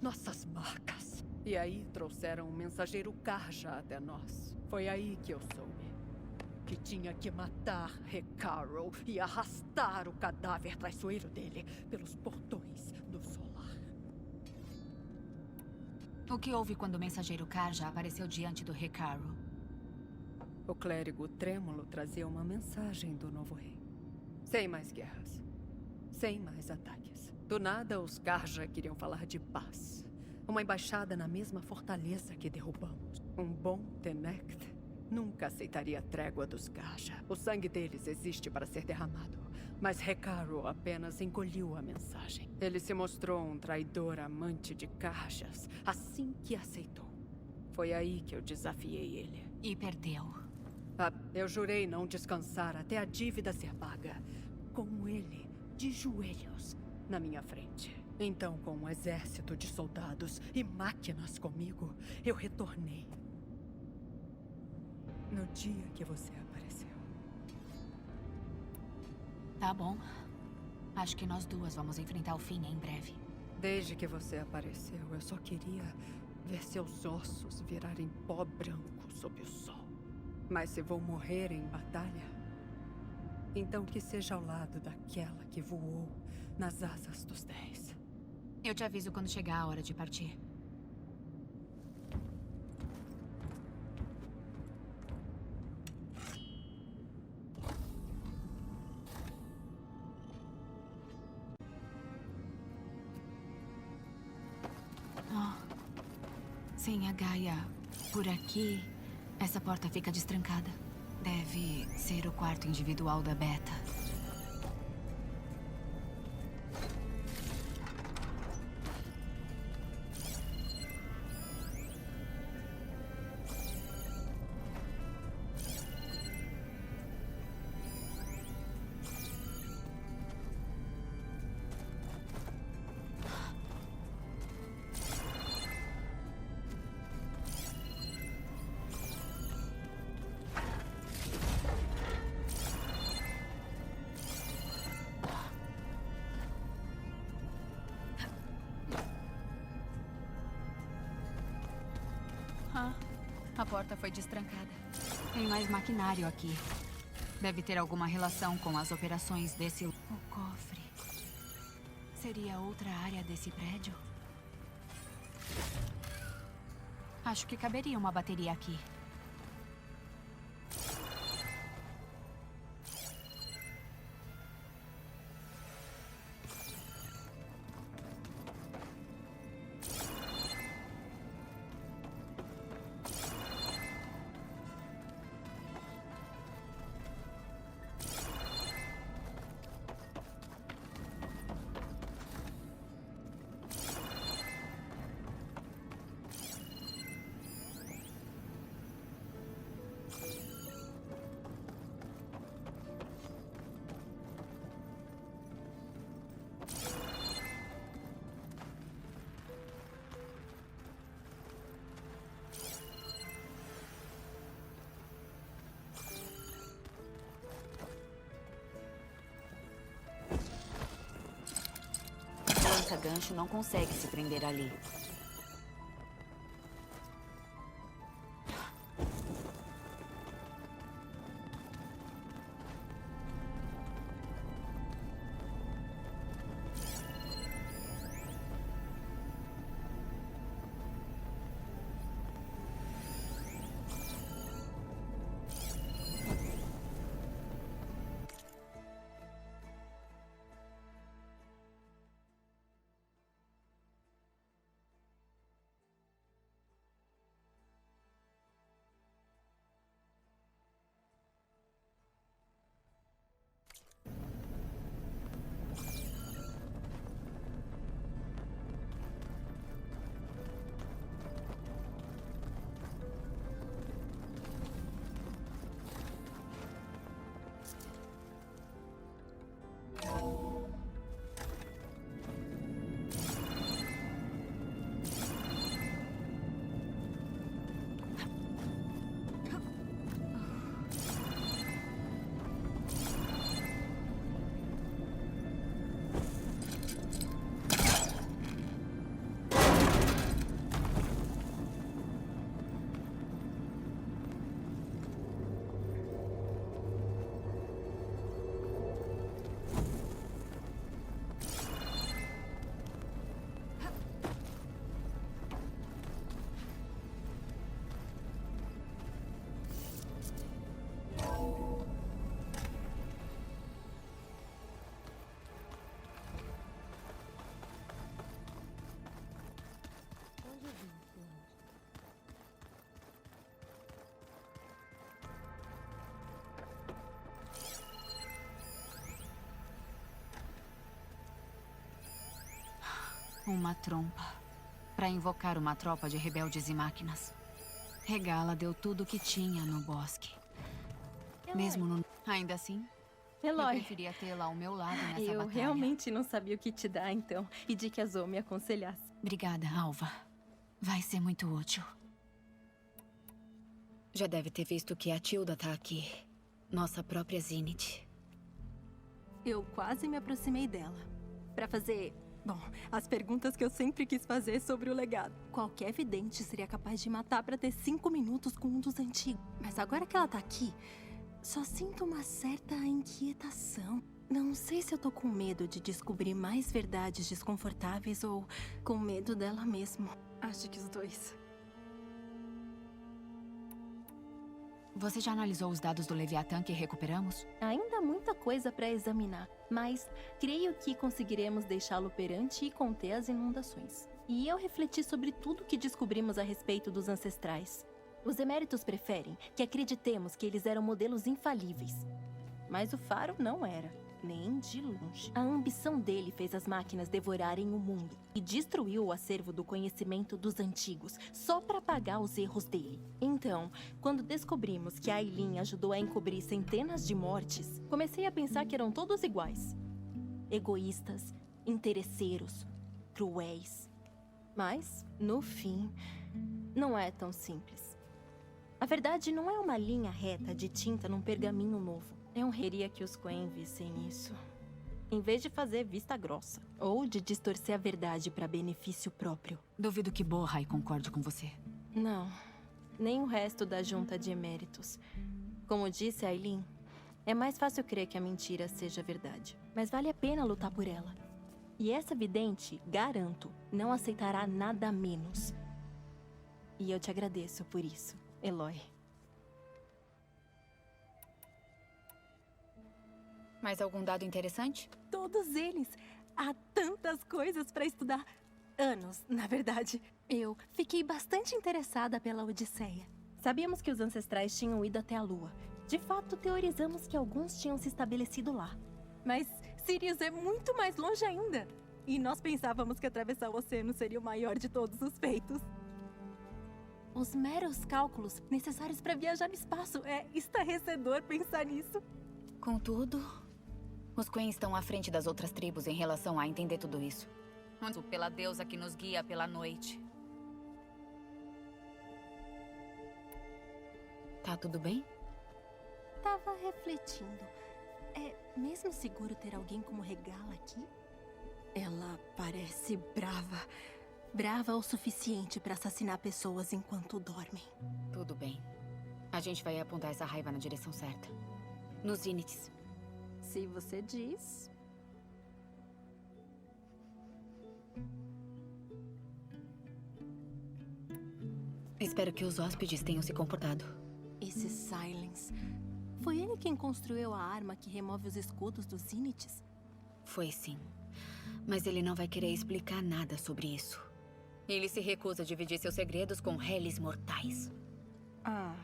nossas marcas. E aí trouxeram um mensageiro Karja até nós. Foi aí que eu soube que tinha que matar Hekarro e arrastar o cadáver traiçoeiro dele pelos portões do solar. O que houve quando o mensageiro Karja apareceu diante do Hekarro? O clérigo trêmulo trazia uma mensagem do novo rei. Sem mais guerras. Sem mais ataques. Do nada, os Karja queriam falar de paz. Uma embaixada na mesma fortaleza que derrubamos. Um bom Tenekth nunca aceitaria a trégua dos Karja. O sangue deles existe para ser derramado. Mas Hekarro apenas engoliu a mensagem. Ele se mostrou um traidor amante de Karjas assim que aceitou. Foi aí que eu desafiei ele. E perdeu. Eu jurei não descansar até a dívida ser paga. Com ele, de joelhos, na minha frente. Então, com um exército de soldados e máquinas comigo, eu retornei. No dia que você apareceu. Tá bom. Acho que nós duas vamos enfrentar o fim em breve. Desde que você apareceu, eu só queria ver seus ossos virarem pó branco sob o sol. Mas se vou morrer em batalha, então que seja ao lado daquela que voou nas asas dos 10. Eu te aviso quando chegar a hora de partir. Sem a Gaia por aqui, essa porta fica destrancada. Deve ser o quarto individual da Beta. A porta foi destrancada. Tem mais maquinário aqui. Deve ter alguma relação com as operações desse... O cofre... Seria outra área desse prédio? Acho que caberia uma bateria aqui. O lança-gancho não consegue se prender ali. Uma trompa. Para invocar uma tropa de rebeldes e máquinas. Regala deu tudo o que tinha no bosque. Mesmo no... Ainda assim, eu Eloy, preferia tê-la ao meu lado nessa eu batalha. realmente não sabia o que te dar, então pedi que a Zoe me aconselhasse. Obrigada, Alva. Vai ser muito útil. Já deve ter visto que a Tilda tá aqui. Nossa própria Zenith. Eu quase me aproximei dela. Pra fazer, bom, as perguntas que eu sempre quis fazer sobre o legado. Qualquer vidente seria capaz de matar pra ter 5 minutos com um dos antigos. Mas agora que ela tá aqui, só sinto uma certa inquietação. Não sei se eu tô com medo de descobrir mais verdades desconfortáveis ou com medo dela mesmo. Acho que os dois. Você já analisou os dados do Leviatã que recuperamos? Ainda há muita coisa para examinar, mas creio que conseguiremos deixá-lo operante e conter as inundações. E eu refleti sobre tudo que descobrimos a respeito dos ancestrais. Os eméritos preferem que acreditemos que eles eram modelos infalíveis. Mas o Faro não era, nem de longe. A ambição dele fez as máquinas devorarem o mundo e destruiu o acervo do conhecimento dos antigos, só para pagar os erros dele. Então, quando descobrimos que Aileen ajudou a encobrir centenas de mortes, comecei a pensar que eram todos iguais. Egoístas, interesseiros, cruéis. Mas, no fim, não é tão simples. A verdade não é uma linha reta de tinta num pergaminho novo. Eu queria que os Quen vissem isso. Em vez de fazer vista grossa. Ou de distorcer a verdade para benefício próprio. Duvido que Borrai concorde com você. Não. Nem o resto da junta de eméritos. Como disse Aileen, é mais fácil crer que a mentira seja verdade. Mas vale a pena lutar por ela. E essa vidente, garanto, não aceitará nada menos. E eu te agradeço por isso, Eloy. Mais algum dado interessante? Todos eles. Há tantas coisas para estudar. Anos, na verdade. Eu fiquei bastante interessada pela Odisseia. Sabíamos que os ancestrais tinham ido até a Lua. De fato, teorizamos que alguns tinham se estabelecido lá. Mas Sirius é muito mais longe ainda. E nós pensávamos que atravessar o oceano seria o maior de todos os feitos. Os meros cálculos necessários para viajar no espaço. É estarrecedor pensar nisso. Contudo, os Quen estão à frente das outras tribos em relação a entender tudo isso. Pela deusa que nos guia pela noite. Tá tudo bem? Tava refletindo. É mesmo seguro ter alguém como Regala aqui? Ela parece brava. Brava o suficiente para assassinar pessoas enquanto dormem. Tudo bem. A gente vai apontar essa raiva na direção certa. Nos Zeniths. Se você diz. Espero que os hóspedes tenham se comportado. Esse Silence. Foi ele quem construiu a arma que remove os escudos dos Zeniths? Foi sim. Mas ele não vai querer explicar nada sobre isso. Ele se recusa a dividir seus segredos com réis mortais. Ah.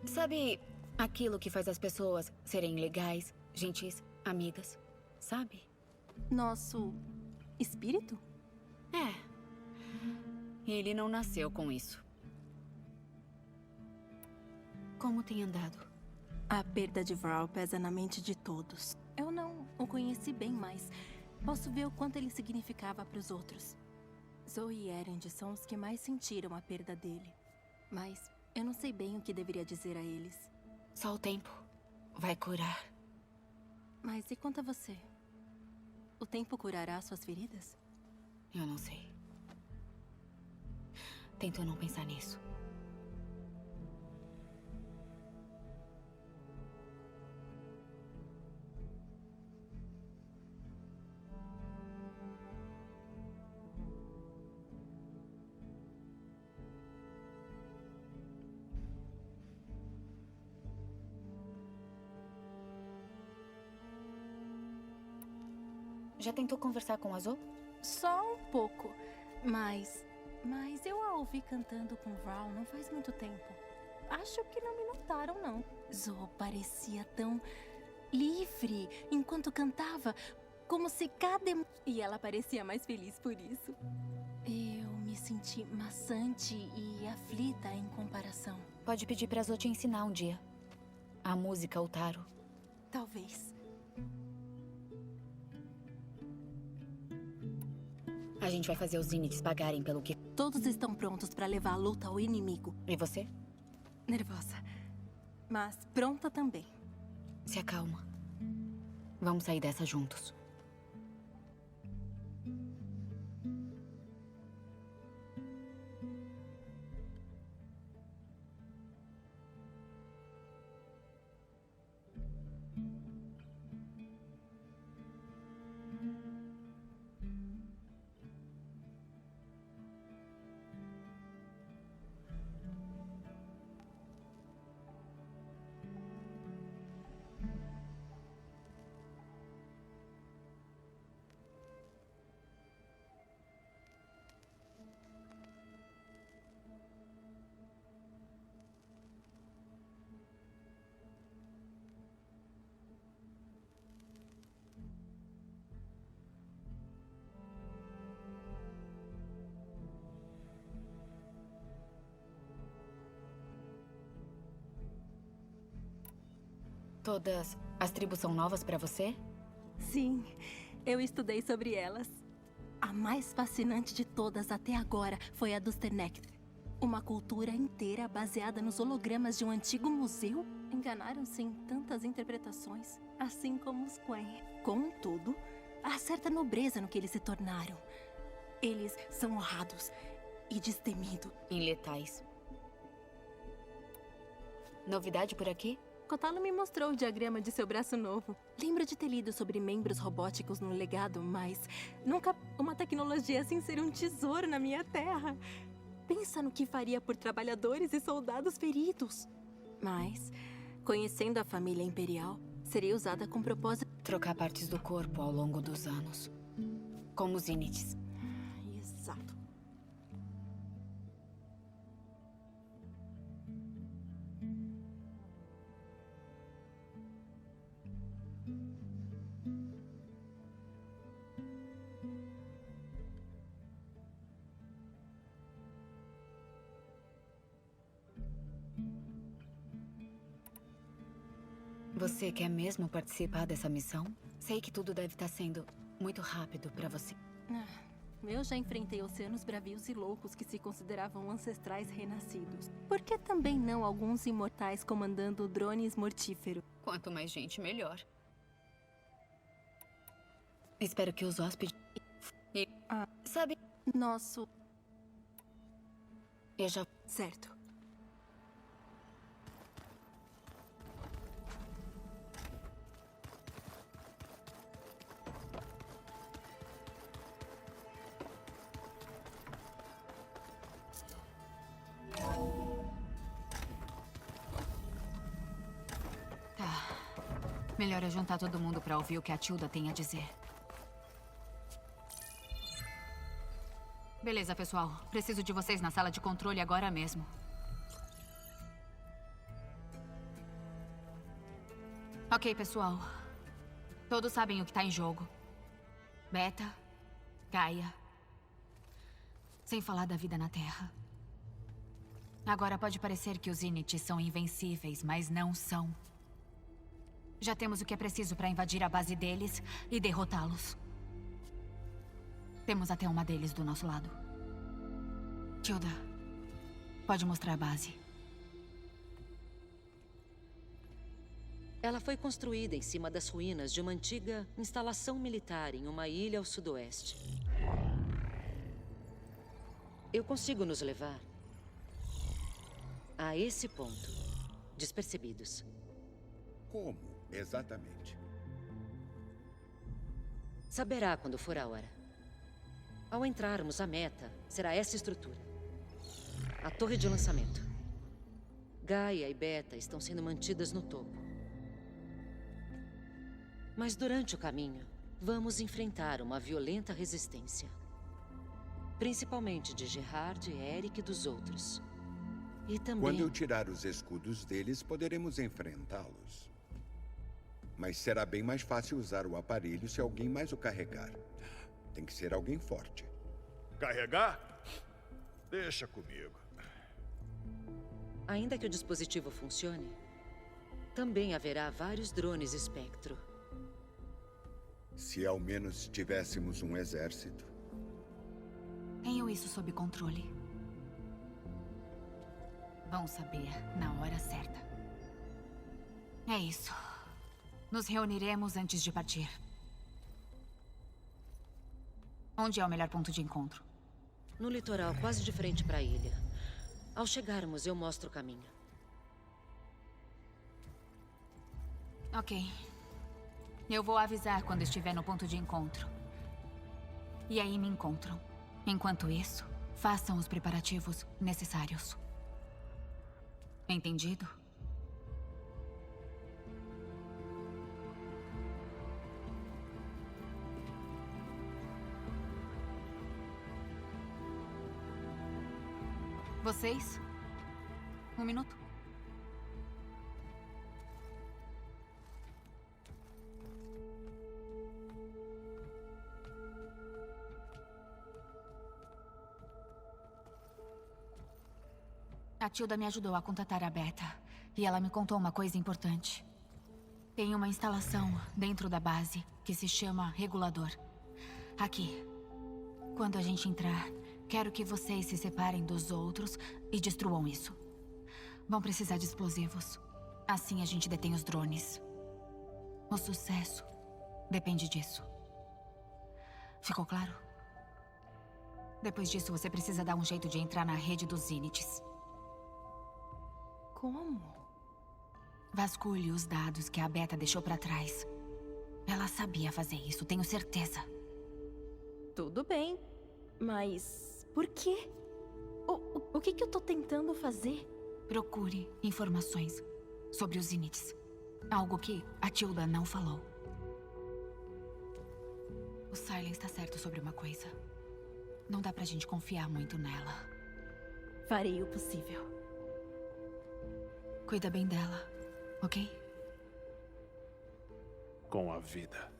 Sabe aquilo que faz as pessoas serem legais, gentis, amigas? Sabe? Nosso espírito? É. Ele não nasceu com isso. Como tem andado? A perda de Varl pesa na mente de todos. Eu não o conheci bem, mas posso ver o quanto ele significava para os outros. Zoe e Erend são os que mais sentiram a perda dele. Mas eu não sei bem o que deveria dizer a eles. Só o tempo vai curar. Mas e quanto a você? O tempo curará suas feridas? Eu não sei. Tento não pensar nisso. Já tentou conversar com a Zoe? Só um pouco. Mas eu a ouvi cantando com Varl não faz muito tempo. Acho que não me notaram, não. Zoe parecia tão livre enquanto cantava. como se cada... E ela parecia mais feliz por isso. Eu me senti maçante e aflita em comparação. Pode pedir pra Zo te ensinar um dia. A música, o taro. Talvez. A gente vai fazer os Inites pagarem pelo que... Todos estão prontos pra levar a luta ao inimigo. E você? Nervosa. Mas pronta também. Se acalma. Vamos sair dessa juntos. Todas as tribos são novas pra você? Sim, eu estudei sobre elas. A mais fascinante de todas até agora foi a dos Tenekth. Uma cultura inteira baseada nos hologramas de um antigo museu. Enganaram-se em tantas interpretações, assim como os Quen. Contudo, há certa nobreza no que eles se tornaram. Eles são honrados e destemidos. Letais. Novidade por aqui? Kotalo me mostrou o diagrama de seu braço novo. Lembro de ter lido sobre membros robóticos no legado, mas nunca uma tecnologia assim ser um tesouro na minha terra. Pensa no que faria por trabalhadores e soldados feridos. Mas, conhecendo a família imperial, seria usada com propósito... Trocar partes do corpo ao longo dos anos. Como os Inites. Exato. Você quer mesmo participar dessa missão? Sei que tudo deve estar sendo muito rápido pra você. Eu já enfrentei oceanos bravios e loucos que se consideravam ancestrais renascidos. Por que também não alguns imortais comandando drones mortíferos? Quanto mais gente, melhor. Espero que os hóspedes... Sabe... Nosso... Eu já... Certo. Melhor é juntar todo mundo pra ouvir o que a Tilda tem a dizer. Beleza, pessoal. Preciso de vocês na sala de controle agora mesmo. Ok, pessoal. Todos sabem o que tá em jogo. Beta, Gaia. Sem falar da vida na Terra. Agora pode parecer que os Inites são invencíveis, mas não são. Já temos o que é preciso para invadir a base deles e derrotá-los. Temos até uma deles do nosso lado. Tilda, pode mostrar a base. Ela foi construída em cima das ruínas de uma antiga instalação militar em uma ilha ao sudoeste. Eu consigo nos levar a esse ponto, despercebidos. Como? Exatamente. Saberá quando for a hora. Ao entrarmos, a meta será essa estrutura. A torre de lançamento. Gaia e Beta estão sendo mantidas no topo. Mas durante o caminho, vamos enfrentar uma violenta resistência. Principalmente de Gerard, Eric e dos outros. E também... Quando eu tirar os escudos deles, poderemos enfrentá-los. mas será bem mais fácil usar o aparelho se alguém mais o carregar. Tem que ser alguém forte. Carregar? Deixa comigo. Ainda que o dispositivo funcione, também haverá vários drones Espectro. Se ao menos tivéssemos um exército. Tenho isso sob controle. Vão saber na hora certa. É isso. Nos reuniremos antes de partir. Onde é o melhor ponto de encontro? No litoral, quase de frente para a ilha. Ao chegarmos, eu mostro o caminho. Ok. Eu vou avisar quando estiver no ponto de encontro. E aí me encontram. Enquanto isso, façam os preparativos necessários. Entendido? Vocês? Um minuto. A Tilda me ajudou a contatar a Beta. E ela me contou uma coisa importante. Tem uma instalação dentro da base que se chama regulador. Aqui. Quando a gente entrar, quero que vocês se separem dos outros e destruam isso. Vão precisar de explosivos. Assim a gente detém os drones. O sucesso depende disso. Ficou claro? Depois disso, você precisa dar um jeito de entrar na rede dos Zeniths. Como? Vasculhe os dados que a Beta deixou pra trás. Ela sabia fazer isso, tenho certeza. Tudo bem, mas por quê? O que eu tô tentando fazer? Procure informações sobre os Zeniths. Algo que a Tilda não falou. O Silence está certo sobre uma coisa. Não dá pra gente confiar muito nela. Farei o possível. Cuida bem dela, ok? Com a vida.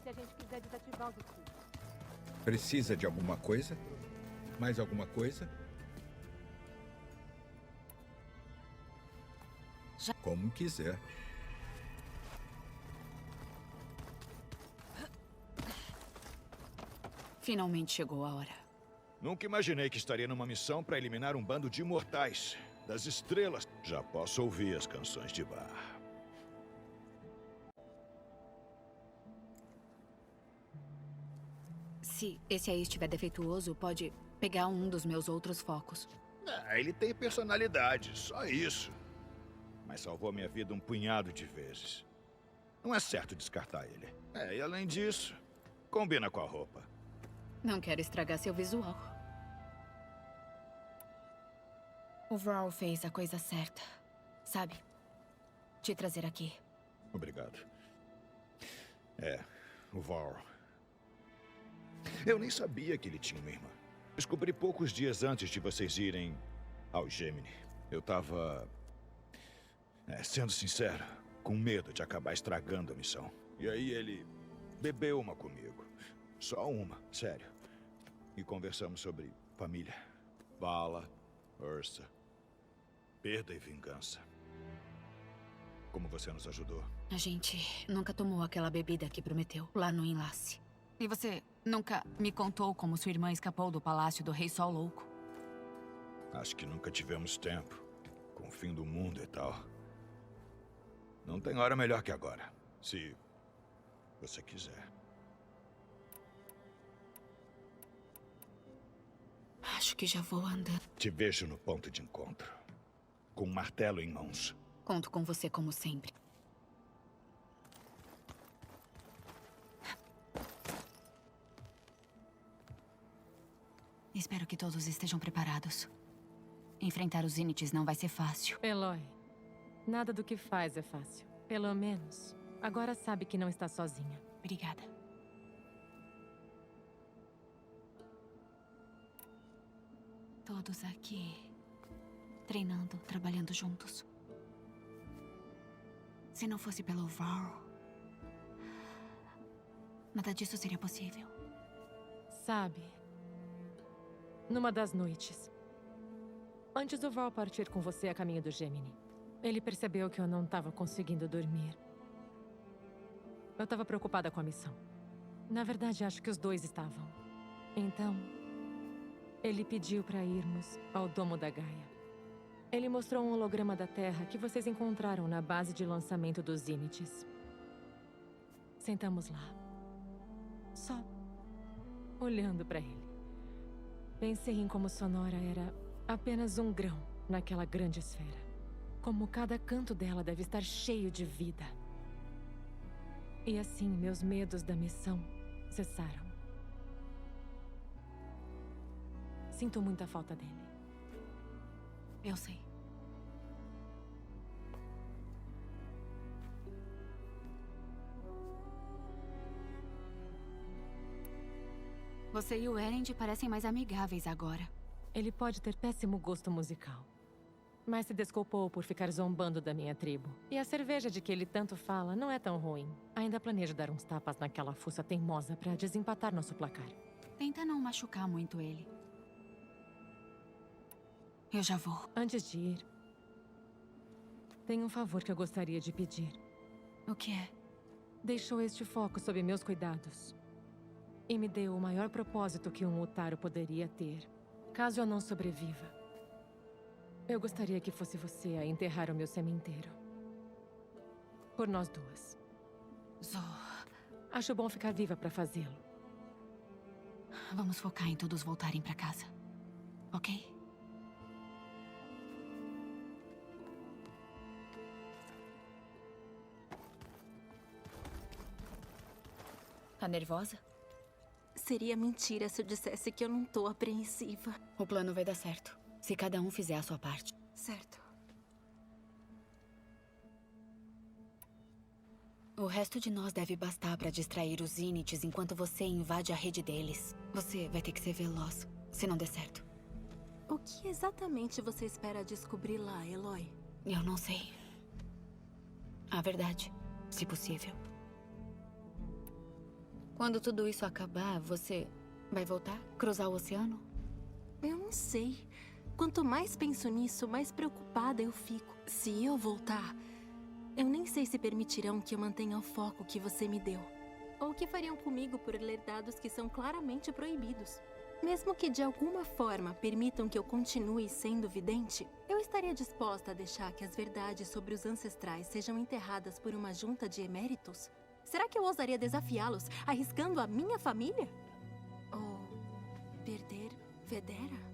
Se a gente quiser desativar os escudos. Precisa de alguma coisa? Mais alguma coisa? Já. Como quiser. Finalmente chegou a hora. Nunca imaginei que estaria numa missão para eliminar um bando de imortais. Das estrelas. Já posso ouvir as canções de bar. Se esse aí estiver defeituoso, pode pegar um dos meus outros focos. Ele tem personalidade, só isso. Mas salvou minha vida um punhado de vezes. Não é certo descartar ele. E além disso, combina com a roupa. Não quero estragar seu visual. O Varl fez a coisa certa, sabe? Te trazer aqui. Obrigado. O Varl. Eu nem sabia que ele tinha uma irmã. Descobri poucos dias antes de vocês irem ao Gemini. Eu tava... sendo sincero, com medo de acabar estragando a missão. E aí ele bebeu uma comigo. Só uma, sério. E conversamos sobre família. Vala, Ursa, perda e vingança. Como você nos ajudou. A gente nunca tomou aquela bebida que prometeu lá no enlace. E você nunca me contou como sua irmã escapou do palácio do Rei Sol Louco. Acho que nunca tivemos tempo. Com o fim do mundo e tal. Não tem hora melhor que agora. Se você quiser. Acho que já vou andando. Te vejo no ponto de encontro. Com um martelo em mãos. Conto com você como sempre. Espero que todos estejam preparados. Enfrentar os Zeniths não vai ser fácil. Eloy, nada do que faz é fácil. Pelo menos, agora sabe que não está sozinha. Obrigada. Todos aqui, treinando, trabalhando juntos. Se não fosse pelo Varl, nada disso seria possível. Sabe, numa das noites, antes do Varl partir com você a caminho do Gemini, ele percebeu que eu não estava conseguindo dormir. Eu estava preocupada com a missão. Na verdade, acho que os dois estavam. Então, ele pediu para irmos ao Domo da Gaia. Ele mostrou um holograma da Terra que vocês encontraram na base de lançamento dos Zeniths. Sentamos lá, só olhando para ele. Pensei em como Sonora era apenas um grão naquela grande esfera. Como cada canto dela deve estar cheio de vida. E assim, meus medos da missão cessaram. Sinto muita falta dele. Eu sei. Você e o Erend parecem mais amigáveis agora. Ele pode ter péssimo gosto musical, mas se desculpou por ficar zombando da minha tribo. E a cerveja de que ele tanto fala não é tão ruim. Ainda planejo dar uns tapas naquela fuça teimosa pra desempatar nosso placar. Tenta não machucar muito ele. Eu já vou. Antes de ir, tem um favor que eu gostaria de pedir. O que é? Deixou este foco sob meus cuidados. E me deu o maior propósito que um Utaru poderia ter, caso eu não sobreviva. Eu gostaria que fosse você a enterrar o meu cemitério. Por nós duas. Zo. Acho bom ficar viva para fazê-lo. Vamos focar em todos voltarem para casa. Ok? Tá nervosa? Seria mentira se eu dissesse que eu não tô apreensiva. O plano vai dar certo, se cada um fizer a sua parte. Certo. O resto de nós deve bastar para distrair os Zeniths enquanto você invade a rede deles. Você vai ter que ser veloz, se não der certo. O que exatamente você espera descobrir lá, Eloy? Eu não sei. A verdade, se possível. Quando tudo isso acabar, você vai voltar? Cruzar o oceano? Eu não sei. Quanto mais penso nisso, mais preocupada eu fico. Se eu voltar, eu nem sei se permitirão que eu mantenha o foco que você me deu. Ou o que fariam comigo por ler dados que são claramente proibidos. Mesmo que de alguma forma permitam que eu continue sendo vidente, eu estaria disposta a deixar que as verdades sobre os ancestrais sejam enterradas por uma junta de eméritos? Será que eu ousaria desafiá-los, arriscando a minha família? Ou perder Federa?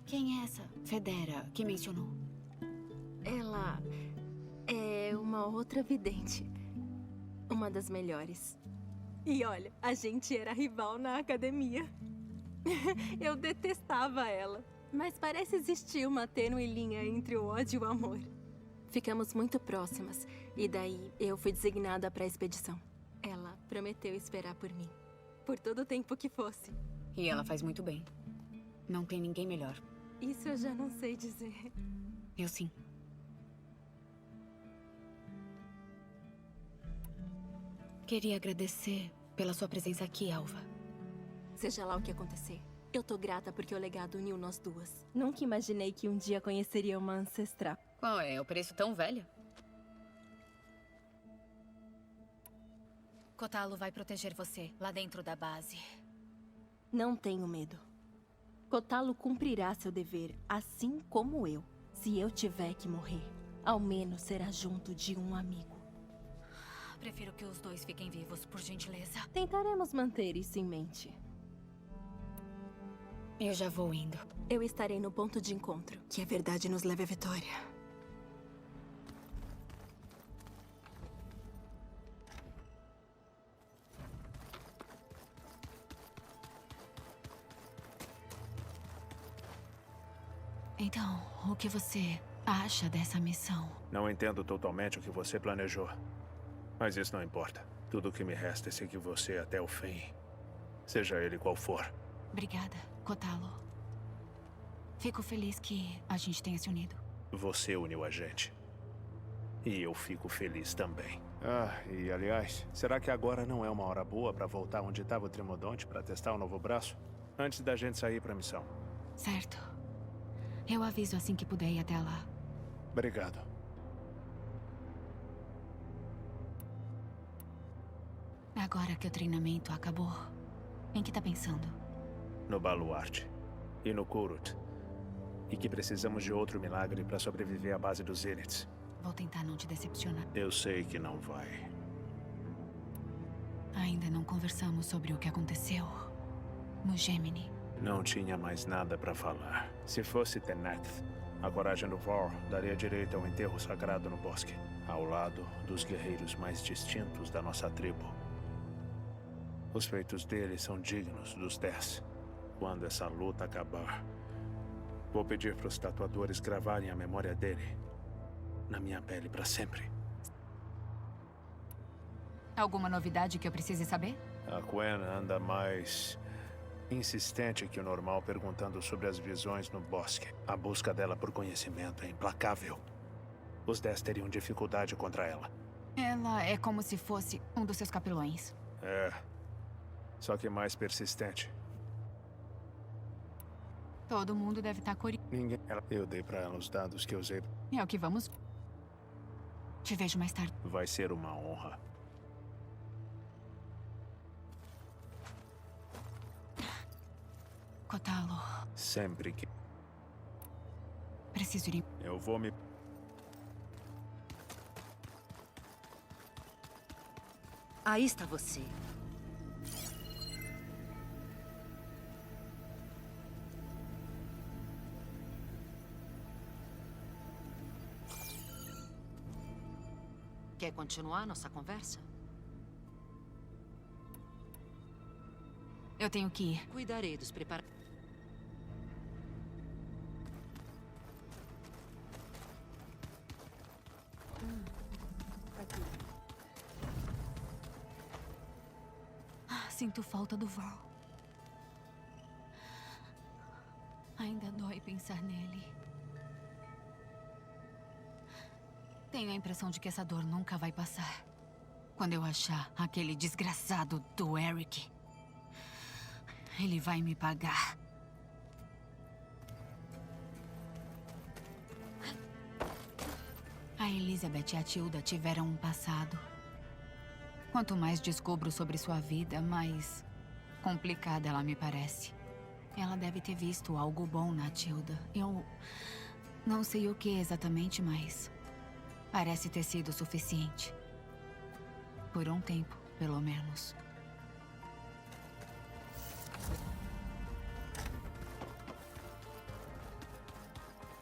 Quem é essa Federa que mencionou? Ela é uma outra vidente. Uma das melhores. E olha, a gente era rival na academia. Eu detestava ela. Mas parece existir uma tênue linha entre o ódio e o amor. Ficamos muito próximas, e daí eu fui designada para a expedição. Ela prometeu esperar por mim, por todo o tempo que fosse. E ela faz muito bem. Não tem ninguém melhor. Isso eu já não sei dizer. Eu sim. Queria agradecer pela sua presença aqui, Alva. Seja lá o que acontecer. Eu tô grata porque o legado uniu nós duas. Nunca imaginei que um dia conheceria uma ancestral. Qual é? O preço tão velho? Kotalo vai proteger você lá dentro da base. Não tenho medo. Kotalo cumprirá seu dever, assim como eu. Se eu tiver que morrer, ao menos será junto de um amigo. Prefiro que os dois fiquem vivos, por gentileza. Tentaremos manter isso em mente. Eu já vou indo. Eu estarei no ponto de encontro. Que a verdade nos leve à vitória. Então, o que você acha dessa missão? Não entendo totalmente o que você planejou. Mas isso não importa. Tudo o que me resta é seguir você até o fim. Seja ele qual for. Obrigada, Kotalo. Fico feliz que a gente tenha se unido. Você uniu a gente. E eu fico feliz também. E aliás, será que agora não é uma hora boa pra voltar onde estava o Trimodonte pra testar o novo braço? Antes da gente sair pra missão. Certo. Eu aviso assim que puder ir até lá. Obrigado. Agora que o treinamento acabou, em que tá pensando? No baluarte. E no Kurut. E que precisamos de outro milagre pra sobreviver à base dos Zeniths. Vou tentar não te decepcionar. Eu sei que não vai. Ainda não conversamos sobre o que aconteceu no Gemini. Não tinha mais nada pra falar. Se fosse Teneth, a coragem do Vor daria direito ao enterro sagrado no bosque, ao lado dos guerreiros mais distintos da nossa tribo. Os feitos dele são dignos dos 10. Quando essa luta acabar, vou pedir para os tatuadores gravarem a memória dele na minha pele para sempre. Alguma novidade que eu precise saber? A Gwen anda mais insistente que o normal perguntando sobre as visões no bosque. A busca dela por conhecimento é implacável. Os 10 teriam dificuldade contra ela. Ela é como se fosse um dos seus capelões. É. Só que mais persistente. Todo mundo deve estar Ninguém. Eu dei pra ela os dados que usei. É o que vamos. Te vejo mais tarde. Vai ser uma honra. Kotalo. Sempre que. Preciso ir. Eu vou me. Aí está você. Quer continuar nossa conversa? Eu tenho que ir. Cuidarei dos preparativos. Sinto falta do Val. Ainda dói pensar nele. Tenho a impressão de que essa dor nunca vai passar. Quando eu achar aquele desgraçado do Eric, ele vai me pagar. A Elizabeth e a Tilda tiveram um passado. Quanto mais descubro sobre sua vida, mais complicada ela me parece. Ela deve ter visto algo bom na Tilda. Eu não sei o que exatamente, mas parece ter sido o suficiente. Por um tempo, pelo menos.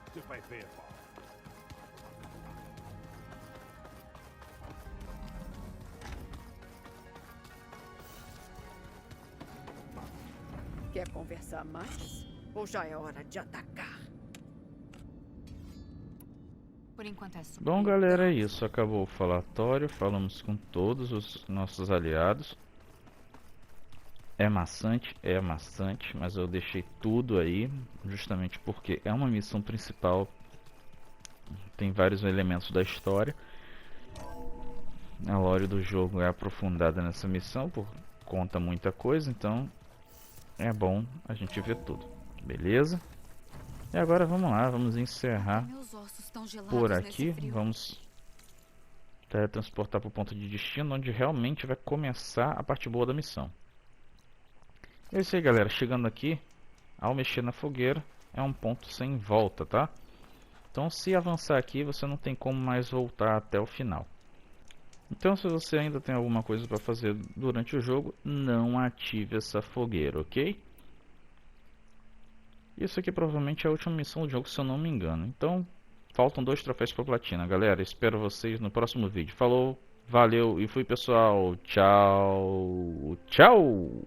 Você vai ver, Paul. Quer conversar mais? Ou já é hora de atacar? Por enquanto é só. Bom, galera, é isso. Acabou o falatório. Falamos com todos os nossos aliados. É maçante, mas eu deixei tudo aí, justamente porque é uma missão principal. Tem vários elementos da história. A lore do jogo é aprofundada nessa missão, por conta muita coisa, então é bom a gente ver tudo, beleza? E agora vamos lá, vamos encerrar Meus ossos estão gelados por nesse aqui. frio. Vamos teletransportar para o ponto de destino, onde realmente vai começar a parte boa da missão. É isso aí, galera. Chegando aqui, ao mexer na fogueira, é um ponto sem volta, tá? Então, se avançar aqui, você não tem como mais voltar até o final. Então, se você ainda tem alguma coisa para fazer durante o jogo, não ative essa fogueira, ok? Isso aqui provavelmente é a última missão do jogo, se eu não me engano. Então, faltam 2 troféus para platina, galera. Espero vocês no próximo vídeo. Falou, valeu e fui, pessoal. Tchau, tchau!